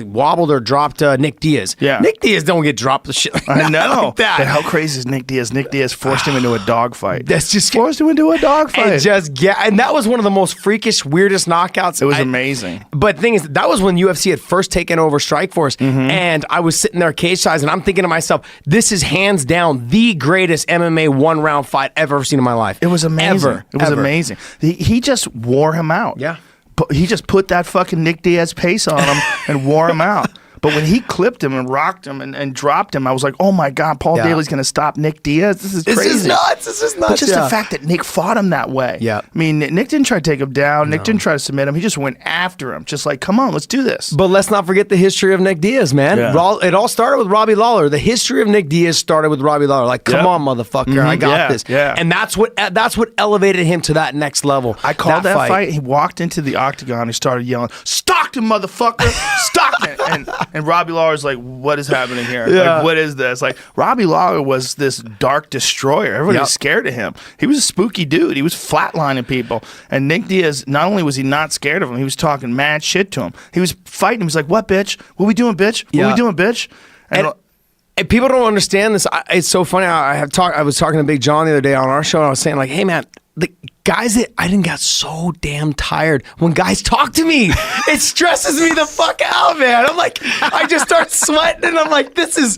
wobbled or dropped Nick Diaz. Yeah, Nick Diaz don't get dropped the shit. I know. Like that. But how crazy is Nick Diaz? Nick Diaz forced him into a dogfight. That's just forced him into a dogfight. And that was one of the most freakish, weirdest knockouts. It was amazing. But the thing is, that was when UFC had first taken over Strikeforce, and I was sitting there cage size, and I'm thinking to myself, this is hands down the greatest MMA 1-round fight I've ever seen in my life. It was amazing. It was amazing. He just wore him out. Yeah. He just put that fucking Nick Diaz pace on him and wore him out. But when he clipped him and rocked him and dropped him, I was like, oh my God, Paul Daly's going to stop Nick Diaz? This is crazy. This is nuts. But just the fact that Nick fought him that way. Yeah. I mean, Nick didn't try to take him down. Nick didn't try to submit him. He just went after him. Just like, come on, let's do this. But let's not forget the history of Nick Diaz, man. Yeah. It all started with Robbie Lawler. The history of Nick Diaz started with Robbie Lawler. Like, come on, motherfucker, I got this. Yeah. And that's what elevated him to that next level. I called that fight. He walked into the octagon and started yelling, Stockton, motherfucker! Stockton! And And Robbie Lawler's like, what is happening here? Yeah. Like, what is this? Like, Robbie Lawler was this dark destroyer. Everybody was scared of him. He was a spooky dude. He was flatlining people. And Nick Diaz, not only was he not scared of him, he was talking mad shit to him. He was fighting him. He's like, what, bitch? What we doing, bitch? What we doing, bitch? And people don't understand this. It's so funny. I was talking to Big John the other day on our show, and I was saying, like, hey, man, the guys that I didn't got so damn tired when guys talk to me. It stresses me the fuck out, man. I'm like, I just start sweating, and I'm like, this is...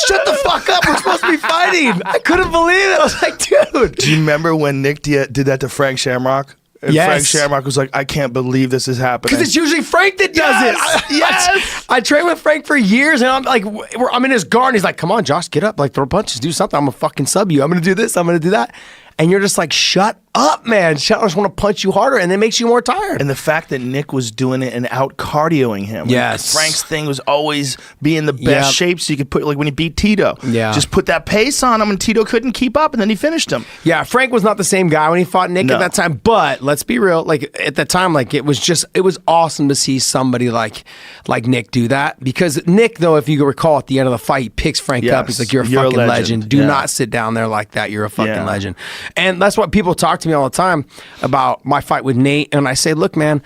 Shut the fuck up. We're supposed to be fighting. I couldn't believe it. I was like, dude. Do you remember when Nick Diaz did that to Frank Shamrock? And Frank Shamrock was like, I can't believe this is happening. Because it's usually Frank that does it. Yes. I trained with Frank for years, and I'm like, I'm in his guard, and he's like, come on, Josh, get up. Like, throw punches, do something. I'm going to fucking sub you. I'm going to do this. I'm going to do that. And you're just like, shut up, man. I just want to punch you harder, and it makes you more tired. And the fact that Nick was doing it and out cardioing him. Yes. Frank's thing was always be in the best shape so you could put, like when he beat Tito. Yeah. Just put that pace on him, and Tito couldn't keep up, and then he finished him. Yeah, Frank was not the same guy when he fought Nick at that time. But let's be real, like at that time, like it was awesome to see somebody like Nick do that. Because Nick, though, if you recall at the end of the fight, he picks Frank up. He's like, you're a fucking legend. Do not sit down there like that. You're a fucking legend. And that's what people talk to me all the time about my fight with Nate. And I say, look, man,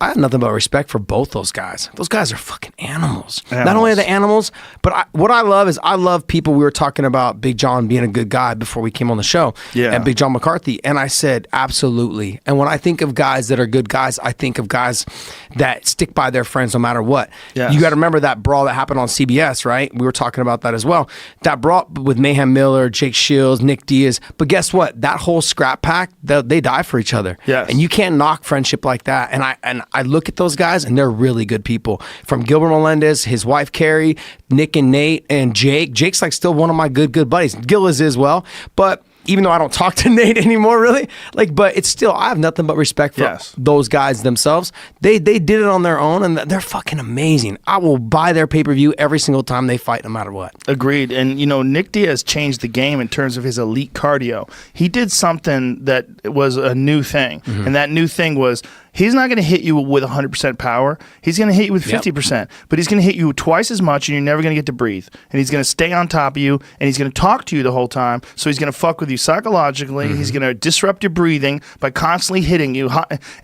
I have nothing but respect for both those guys. Those guys are fucking animals. Not only are they animals, but what I love is I love people. We were talking about Big John being a good guy before we came on the show, and Big John McCarthy. And I said, absolutely. And when I think of guys that are good guys, I think of guys that stick by their friends no matter what. Yes. You got to remember that brawl that happened on CBS, right? We were talking about that as well. That brawl with Mayhem Miller, Jake Shields, Nick Diaz. But guess what? That whole scrap pack, they die for each other. Yes. And you can't knock friendship like that. And I look at those guys, and they're really good people. From Gilbert Melendez, his wife Carrie, Nick and Nate, and Jake. Jake's like still one of my good buddies. Gil is as well. But even though I don't talk to Nate anymore, really, but it's still, I have nothing but respect for those guys themselves. They did it on their own, and they're fucking amazing. I will buy their pay-per-view every single time they fight, no matter what. Agreed. And, Nick Diaz changed the game in terms of his elite cardio. He did something that was a new thing, and that new thing was, he's not going to hit you with 100% power. He's going to hit you with 50%, but he's going to hit you twice as much, and you're never going to get to breathe. And he's going to stay on top of you, and he's going to talk to you the whole time. So he's going to fuck with you psychologically. He's going to disrupt your breathing by constantly hitting you.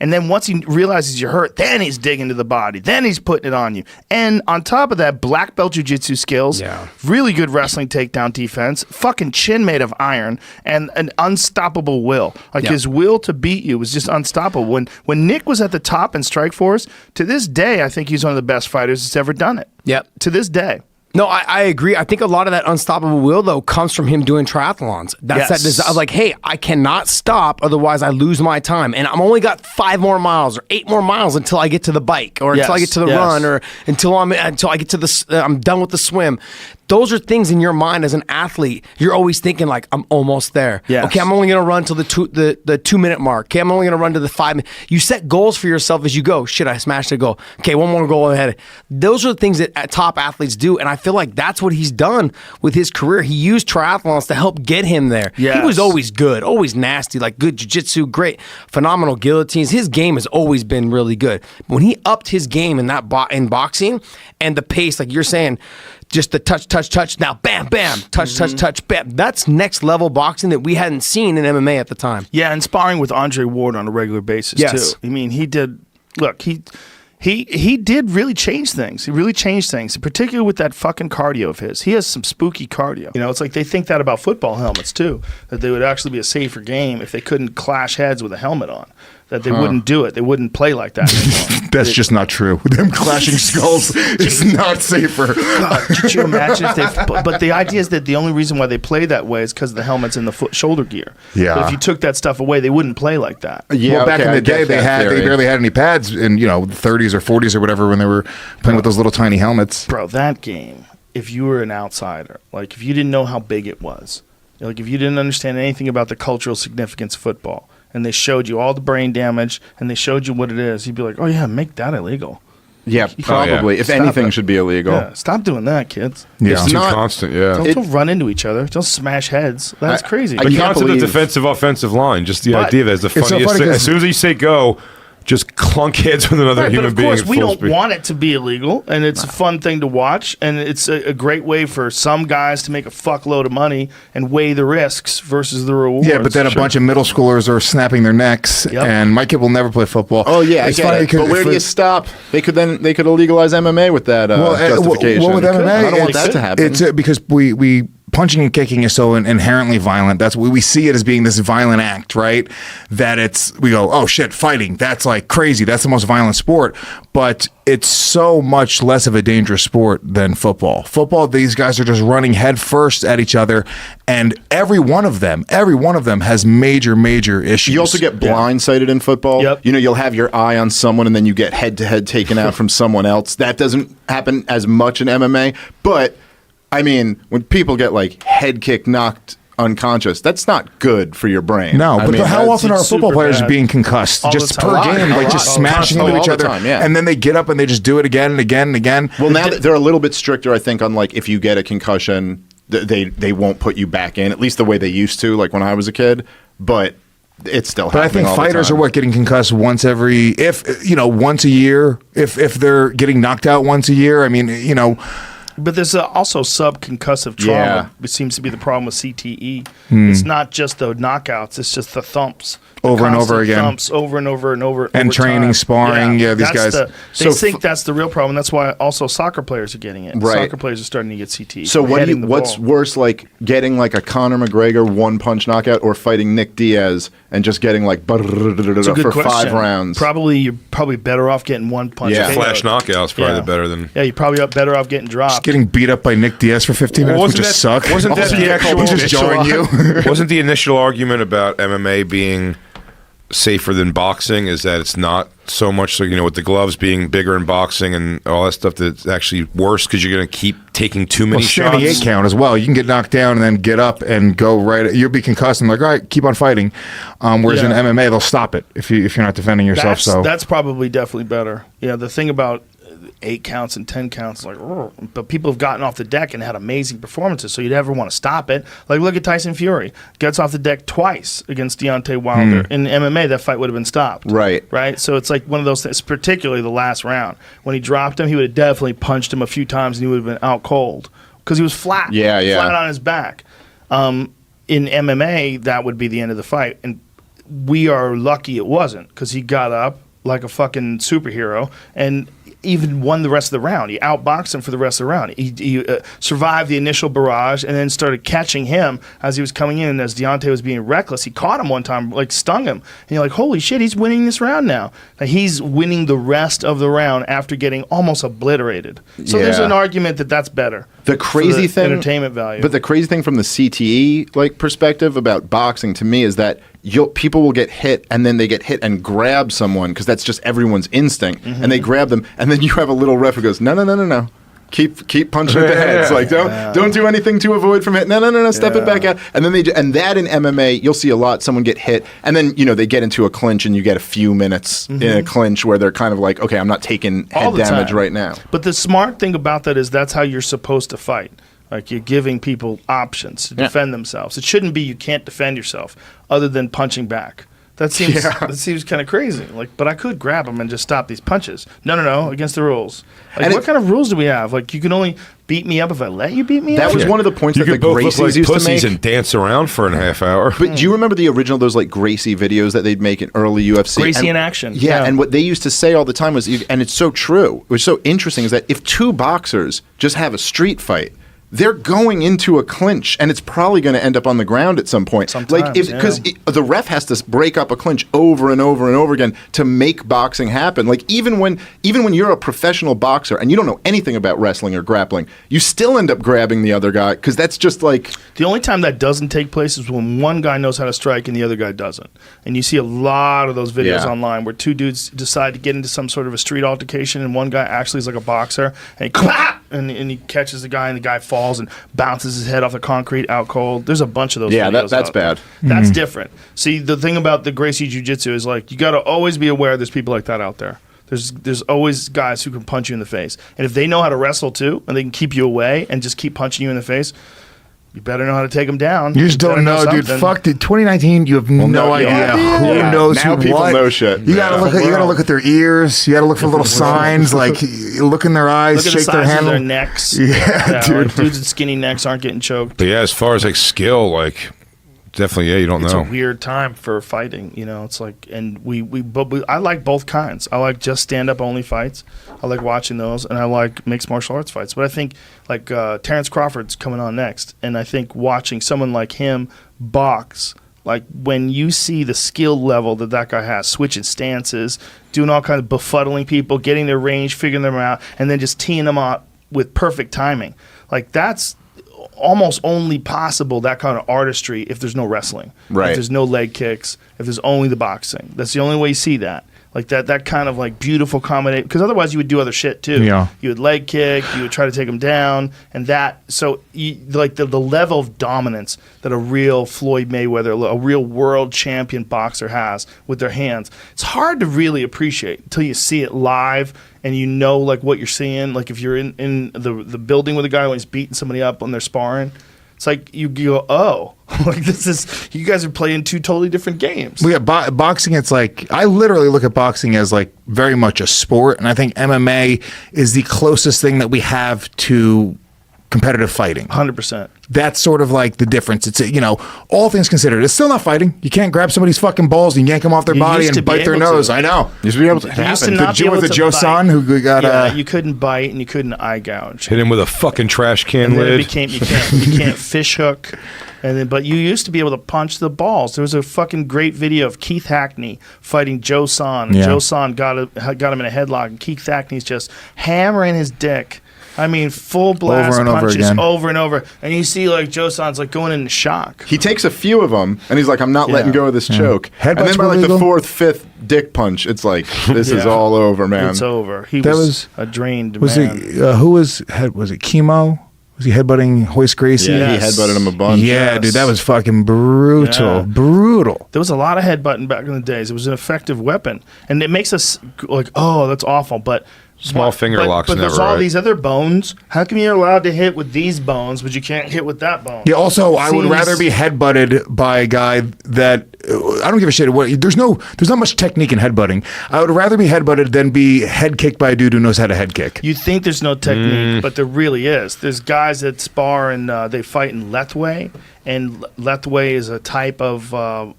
And then once he realizes you're hurt, then he's digging to the body. Then he's putting it on you. And on top of that, black belt jiu-jitsu skills, really good wrestling takedown defense, fucking chin made of iron, and an unstoppable will. His will to beat you was just unstoppable. When Nick was at the top in Strikeforce, to this day, I think he's one of the best fighters that's ever done it. Yep. To this day. No, I agree. I think a lot of that unstoppable will, though, comes from him doing triathlons. That's that desire. Like, hey, I cannot stop, otherwise I lose my time. And I'm only got 5 more miles or 8 more miles until I get to the bike, or until I get to the run, or until I get to I'm done with the swim. Those are things in your mind as an athlete. You're always thinking like, I'm almost there. Yes. Okay, I'm only going to run till the 2-minute mark. Okay, I'm only going to run to the 5 minute. You set goals for yourself as you go. Shit, I smashed a goal. Okay, one more goal ahead. Those are the things that top athletes do, and I feel like that's what he's done with his career. He used triathlons to help get him there. Yes. He was always good, always nasty, like good jiu-jitsu, great, phenomenal guillotines. His game has always been really good. When he upped his game in in boxing and the pace, like you're saying, just the touch, now bam, bam, touch, bam. That's next level boxing that we hadn't seen in MMA at the time. Yeah, and sparring with Andre Ward on a regular basis too. I mean, he did. Look, he did really change things. He really changed things, particularly with that fucking cardio of his. He has some spooky cardio. It's like they think that about football helmets too, that they would actually be a safer game if they couldn't clash heads with a helmet on. That they wouldn't do it. They wouldn't play like that anymore. That's just not true. Them clashing skulls is not safer. God, could you imagine if they... But the idea is that the only reason why they play that way is because the helmet's in the shoulder gear. Yeah. But if you took that stuff away, they wouldn't play like that. Yeah, back in the day, they barely had any pads in, the 30s or 40s or whatever when they were playing with those little tiny helmets. Bro, that game, if you were an outsider, like if you didn't know how big it was, like if you didn't understand anything about the cultural significance of football, and they showed you all the brain damage, and they showed you what it is, you'd be like, oh, yeah, make that illegal. Yeah, probably. If Stop anything it. should be illegal. Yeah, stop doing that, kids. Yeah. It's too constant, Don't run into each other. Don't smash heads. That's crazy. The concept of defensive offensive line, just the idea that is the funniest thing. As soon as you say go, just clunk heads with another human being. But of course, we don't speed. want it to be illegal, and it's a fun thing to watch, and it's a great way for some guys to make a fuckload of money and weigh the risks versus the rewards. Yeah, but then a bunch of middle schoolers are snapping their necks, and my kid will never play football. Oh yeah, it's I get it. But where do you stop? They could legalize MMA with that justification. Well, with MMA, I don't want that to happen. It's because we punching and kicking is so inherently violent. That's we see it as being this violent act, right? That we go, oh shit, fighting. That's like crazy. That's the most violent sport. But it's so much less of a dangerous sport than football. Football, these guys are just running head first at each other, and every one of them has major issues. You also get blindsided in football. Yep. You know, you'll have your eye on someone and then you get head to head taken out from someone else. That doesn't happen as much in MMA, but I mean, when people get like head kicked, knocked unconscious, that's not good for your brain. No, but how often are football players bad. being concussed All just the per time. game, like just smashing into each other, and then they get up and they just do it again and again and again. Well, now they're a little bit stricter, I think, on like if you get a concussion, they won't put you back in, at least the way they used to, like when I was a kid. But it's still happening. But I think all fighters the time. are getting concussed once a year. If they're getting knocked out once a year, I mean, But there's also subconcussive trauma. Yeah. Which seems to be the problem with CTE. It's not just the knockouts; it's just the thumps. Over and over Constant again. Thumps over and over and over. And over training, time. sparring, these guys. They think that's the real problem. That's why also soccer players are getting it. Right. Soccer players are starting to get CTE. So what's ball. worse, like getting like a Conor McGregor one-punch knockout, or fighting Nick Diaz and just getting like It's a good for question. 5 rounds? You're probably better off getting one punch. Yeah. Flash knockout's probably the better than. Yeah, you're probably better off getting dropped. Just getting beat up by Nick Diaz for 15 minutes would just suck. Wasn't that the actual? He's just jarring you. Wasn't the initial argument about MMA being safer than boxing is that it's not so much so, with the gloves being bigger in boxing and all that stuff, that's actually worse because you're going to keep taking too many shots. Standing 8 count as well. You can get knocked down and then get up and go right. You'll be concussed and like, all right, keep on fighting. Whereas in MMA, they'll stop it if you're not defending yourself. That's probably definitely better. Yeah, the thing about 8 counts and 10 counts, but people have gotten off the deck and had amazing performances, so you'd never want to stop it. Like, look at Tyson Fury. Gets off the deck twice against Deontay Wilder. In MMA, that fight would have been stopped. Right. So it's like one of those things, particularly the last round. When he dropped him, he would have definitely punched him a few times and he would have been out cold because he was flat. Flat on his back. In MMA, that would be the end of the fight. And we are lucky it wasn't, because he got up like a fucking superhero and even won the rest of the round. He outboxed him for the rest of the round. He survived the initial barrage and then started catching him as he was coming in. And as Deontay was being reckless, he caught him one time, like stung him. And you're like, holy shit, he's winning this round now. Like, he's winning the rest of the round after getting almost obliterated. So there's an argument that that's better. The crazy thing, entertainment value. But the crazy thing from the CTE perspective about boxing to me is that people will get hit and then they get hit and grab someone because that's just everyone's instinct, and they grab them, and then you have a little ref who goes, no. Keep punching at the heads. Like, don't do anything to avoid from it. No. Step it back out. And then and that in MMA, you'll see a lot. Someone get hit, and then they get into a clinch, and you get a few minutes in a clinch where they're kind of like, okay, I'm not taking head damage right now. But the smart thing about that is that's how you're supposed to fight. Like, you're giving people options to defend themselves. It shouldn't be you can't defend yourself other than punching back. That seems kind of crazy. Like, but I could grab them and just stop these punches. No, against the rules. Like, what kind of rules do we have? Like, you can only beat me up if I let you beat me up? That was one of the points you that the both look Gracies like used to pussies make. and dance around for a half hour. But do you remember the original, those like Gracie videos that they'd make in early UFC? Gracie in action. Yeah, and what they used to say all the time was, and it's so true, it was so interesting, is that if 2 boxers just have a street fight, they're going into a clinch, and it's probably going to end up on the ground at some point. Because the ref has to break up a clinch over and over and over again to make boxing happen. Like, even when you're a professional boxer and you don't know anything about wrestling or grappling, you still end up grabbing the other guy because that's just like the only time that doesn't take place is when one guy knows how to strike and the other guy doesn't. And you see a lot of those videos online where 2 dudes decide to get into some sort of a street altercation, and one guy actually is like a boxer, and he clap, and he catches the guy, and the guy falls and bounces his head off the concrete out cold. There's a bunch of those videos. Yeah, that's bad. That's different. See, the thing about the Gracie Jiu-Jitsu is, like, you got to always be aware there's people like that out there. There's always guys who can punch you in the face. And if they know how to wrestle too, and they can keep you away and just keep punching you in the face, You better know how to take them down. You just don't know, dude. something. Fuck, dude. 2019, you have no idea who knows now who people what. know shit. You gotta look at their ears. You gotta look for little signs, like look in their eyes, Look at shake the their size hand. of their necks. Yeah, dude. Like dudes with skinny necks aren't getting choked. But yeah, as far as like skill, like definitely, you don't It's know. a weird time for fighting, It's like, and I like both kinds. I like just stand up only fights. I like watching those, and I like mixed martial arts fights. But I think like Terrence Crawford's coming on next, and I think watching someone like him box, like when you see the skill level that guy has, switching stances, doing all kinds of befuddling people, getting their range, figuring them out, and then just teeing them up with perfect timing. Like that's almost only possible, that kind of artistry, if there's no wrestling. Right. If there's no leg kicks, if there's only the boxing. That's the only way you see that. Like that kind of like beautiful combination. Because otherwise you would do other shit too. Yeah. You would leg kick, you would try to take them down, and that. So like the level of dominance that a real Floyd Mayweather, a real world champion boxer has with their hands, it's hard to really appreciate until you see it live and you know like what you're seeing. Like if you're in the building with a guy when he's beating somebody up when they're sparring. It's like you go, oh, like this is, you guys are playing two totally different games. Well, yeah, boxing, it's like, I literally look at boxing as like very much a sport. And I think MMA is the closest thing that we have to competitive fighting. 100%. That's sort of like the difference. It's, all things considered, it's still not fighting. You can't grab somebody's fucking balls and yank them off their body used to and be bite their able to. nose. I know. You used to be able to You used to happen. not be able With the to Joe bite. San who got you couldn't bite and you couldn't eye gouge. Hit him with a fucking trash can And then it lid. became you can't fish hook. And then, but you used to be able to punch the balls. There was a fucking great video of Keith Hackney fighting Joe San. Yeah. Joe San got him in a headlock, and Keith Hackney's just hammering his dick. I mean, full blast Over and over punches again. over and over. And you see like Joe San's like going into shock. He takes a few of them, and he's like, I'm not letting go of this choke. Headbutts And then by were like the legal? fourth, fifth dick punch, it's like, this is Yeah. all over, man. It's over. He That was was- a drained Was man. it, was it Chemo? Was he headbutting Hoist Gracie? Yeah, Yes. he headbutted him a bunch. Yeah, Yes. dude, that was fucking brutal. Yeah. Brutal. There was a lot of headbutting back in the days. It was an effective weapon, and it makes us like, oh, that's awful. But Small finger locks But there's never, all right? these other bones. How come you're allowed to hit with these bones, but you can't hit with that bone? Yeah. Also, I would Seems- rather be headbutted by a guy that I don't give a shit. There's not much technique in headbutting. I would rather be headbutted than be head kicked by a dude who knows how to head kick. You think there's no technique, but there really is. There's guys that spar and they fight in Lethwei, and Lethwei is a type of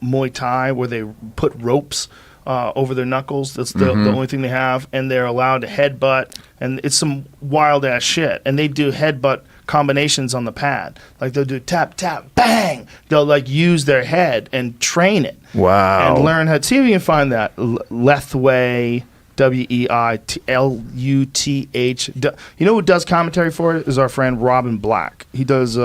Muay Thai where they put ropes over their knuckles. That's the only thing they have, and they're allowed to headbutt, and it's some wild ass shit. And they do headbutt combinations on the pad, like they'll do tap tap bang. They'll like use their head and train it. Wow. And learn how to see if you can find that Lethwei. Weiluth. You know who does commentary for it? Is our friend Robin Black. He does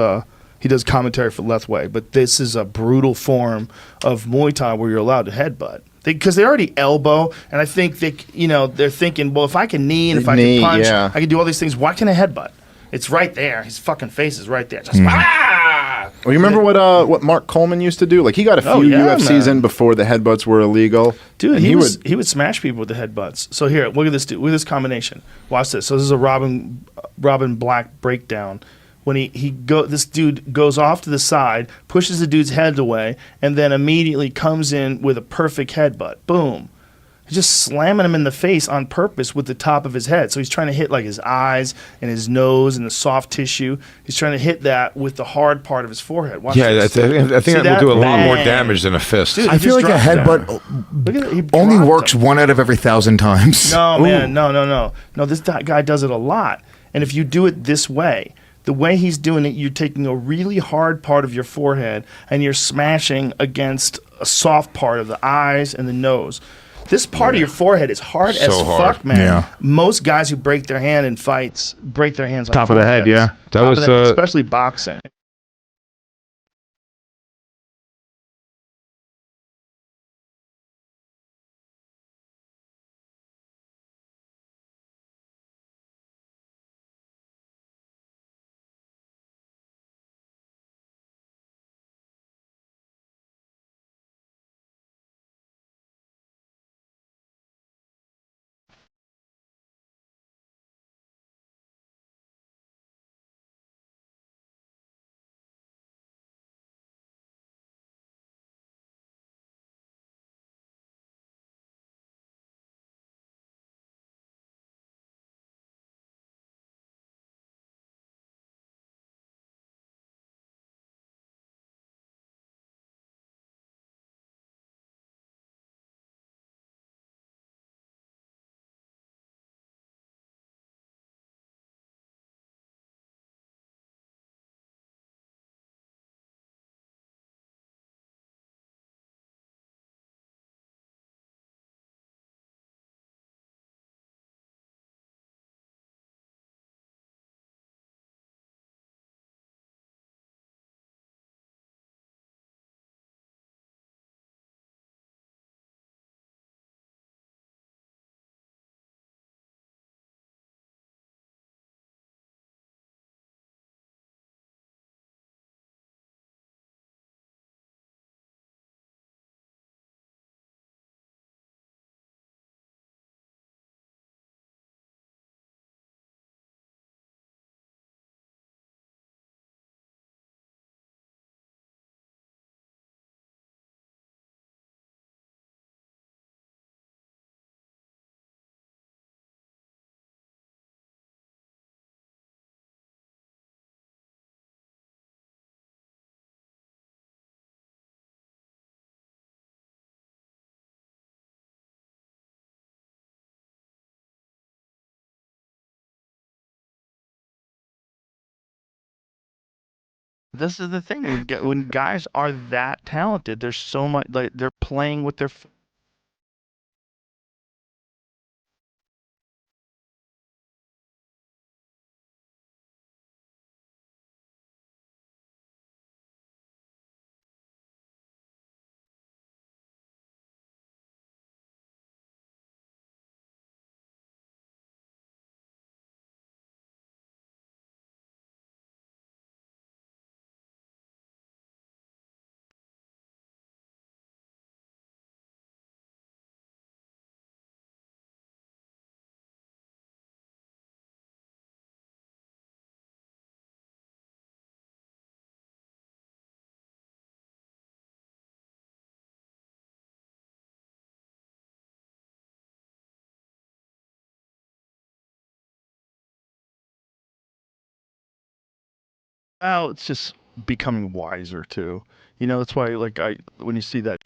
commentary for Lethwei, but this is a brutal form of Muay Thai where you're allowed to headbutt. Because they already elbow, and I think they're thinking, well, if I can knee and if I Knee, can punch, yeah. I can do all these things. Why can't I headbutt? It's right there. His fucking face is right there. Just ah! Well, you remember what Mark Coleman used to do? Like, he got a few Oh, yeah, UFCs man. in before the headbutts were illegal. Dude, And he would smash people with the headbutts. So here, look at this dude. Look at this combination. Watch this. So this is a Robin Black breakdown. When this dude goes off to the side, pushes the dude's head away, and then immediately comes in with a perfect headbutt. Boom. He's just slamming him in the face on purpose with the top of his head. So he's trying to hit like his eyes and his nose and the soft tissue. He's trying to hit that with the hard part of his forehead. Watch Yeah, I this. think See that will do a lot more Bang. damage than a fist. Dude, I feel like a just dropped headbutt Look at it. He only dropped works him. 1 out of every 1,000 times. No, man, no. This guy does it a lot. And if you do it this way, the way he's doing it, you're taking a really hard part of your forehead and you're smashing against a soft part of the eyes and the nose. This part of your forehead is hard as So hard. fuck, man. Yeah. Most guys who break their hand in fights break their hands on Top of the head, foreheads. yeah. That Top of was, the head, especially boxing. This is the thing. When guys are that talented, there's so much, like, they're playing with their. Well, it's just becoming wiser too. That's why, like, when you see that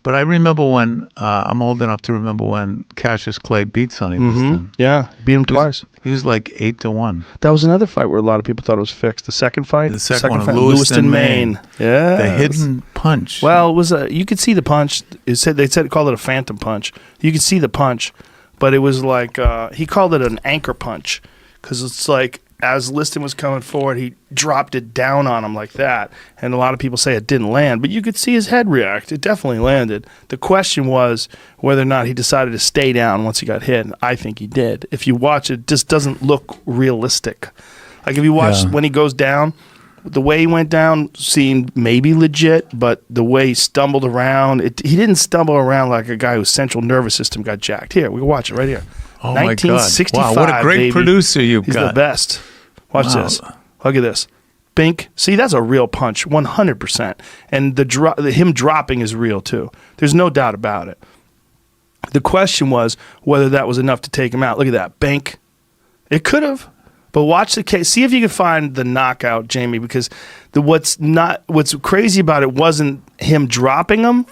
But I remember when I'm old enough to remember when Cassius Clay beat Sonny Liston. Yeah, beat him twice. He was like 8-1. That was another fight where a lot of people thought it was fixed. The second fight, The second one, fight, Lewiston, Maine. Yeah, The hidden punch. Well, it was you could see the punch. They called it a phantom punch. You could see the punch, but it was like he called it an anchor punch because it's like as Liston was coming forward, he dropped it down on him like that, and a lot of people say it didn't land, but you could see his head react. It definitely landed. The question was whether or not he decided to stay down once he got hit, and I think he did. If you watch it, just doesn't look realistic. Like if you watch when he goes down, the way he went down seemed maybe legit, but the way he stumbled around, he didn't stumble around like a guy whose central nervous system got jacked. Here, we can watch it right here. Oh my God. 1965, Wow, what a great baby. producer you've He's got. the best. Watch this. Look at this. Bink. See, that's a real punch, 100%. And him dropping is real, too. There's no doubt about it. The question was whether that was enough to take him out. Look at that. Bink. It could have. But watch the case. See if you can find the knockout, Jamie, because what's crazy about it wasn't him dropping him,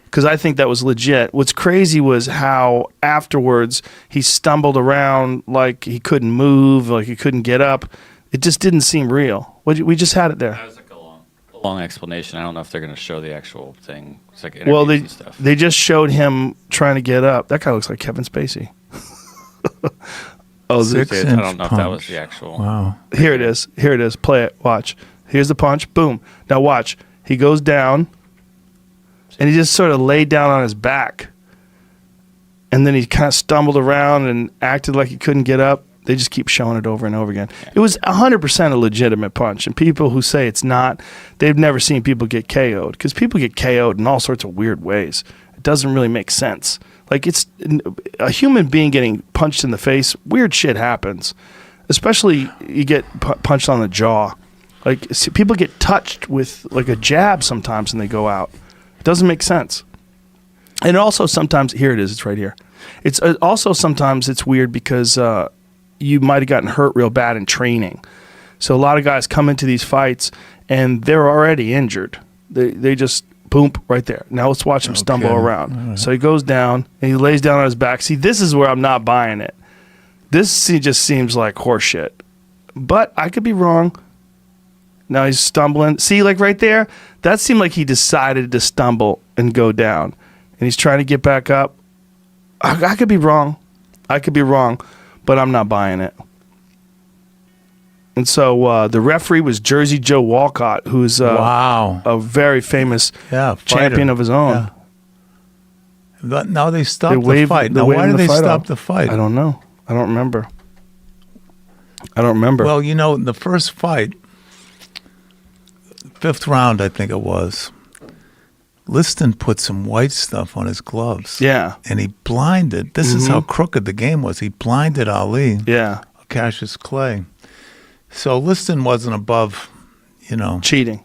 because I think that was legit. What's crazy was how afterwards he stumbled around like he couldn't move, like he couldn't get up. It just didn't seem real. We just had it there. That was like a long explanation. I don't know if they're going to show the actual thing. It's like interviews and stuff. They just showed him trying to get up. That guy looks like Kevin Spacey. I don't know if that was the actual. Wow. Here it is. Here it is. Play it. Watch. Here's the punch. Boom. Now watch. He goes down, and he just sort of laid down on his back. And then he kind of stumbled around and acted like he couldn't get up. They just keep showing it over and over again. It was 100% a legitimate punch. And people who say it's not, they've never seen people get KO'd. Because people get KO'd in all sorts of weird ways. It doesn't really make sense. Like, it's a human being getting punched in the face, weird shit happens. Especially you get punched on the jaw. Like, people get touched with, like, a jab sometimes and they go out. It doesn't make sense. And also sometimes, here it is, it's right here. It's also sometimes it's weird because you might have gotten hurt real bad in training. So a lot of guys come into these fights and they're already injured. They just, boom, right there. Now let's watch him stumble around. Right. So he goes down and he lays down on his back. See, this is where I'm not buying it. This just seems like horseshit. But I could be wrong. Now he's stumbling. See, like right there, that seemed like he decided to stumble and go down. And he's trying to get back up. I could be wrong. I could be wrong, but I'm not buying it. And so the referee was Jersey Joe Walcott, who's a very famous champion of his own. Yeah. Now they stopped the fight. Now why did they stop the fight? I don't know. I don't remember. Well, you know, in the first fight, 5th round, I think it was, Liston put some white stuff on his gloves. Yeah. And he blinded. This is how crooked the game was. He blinded Ali. Yeah. Cassius Clay. So Liston wasn't above, you know. Cheating.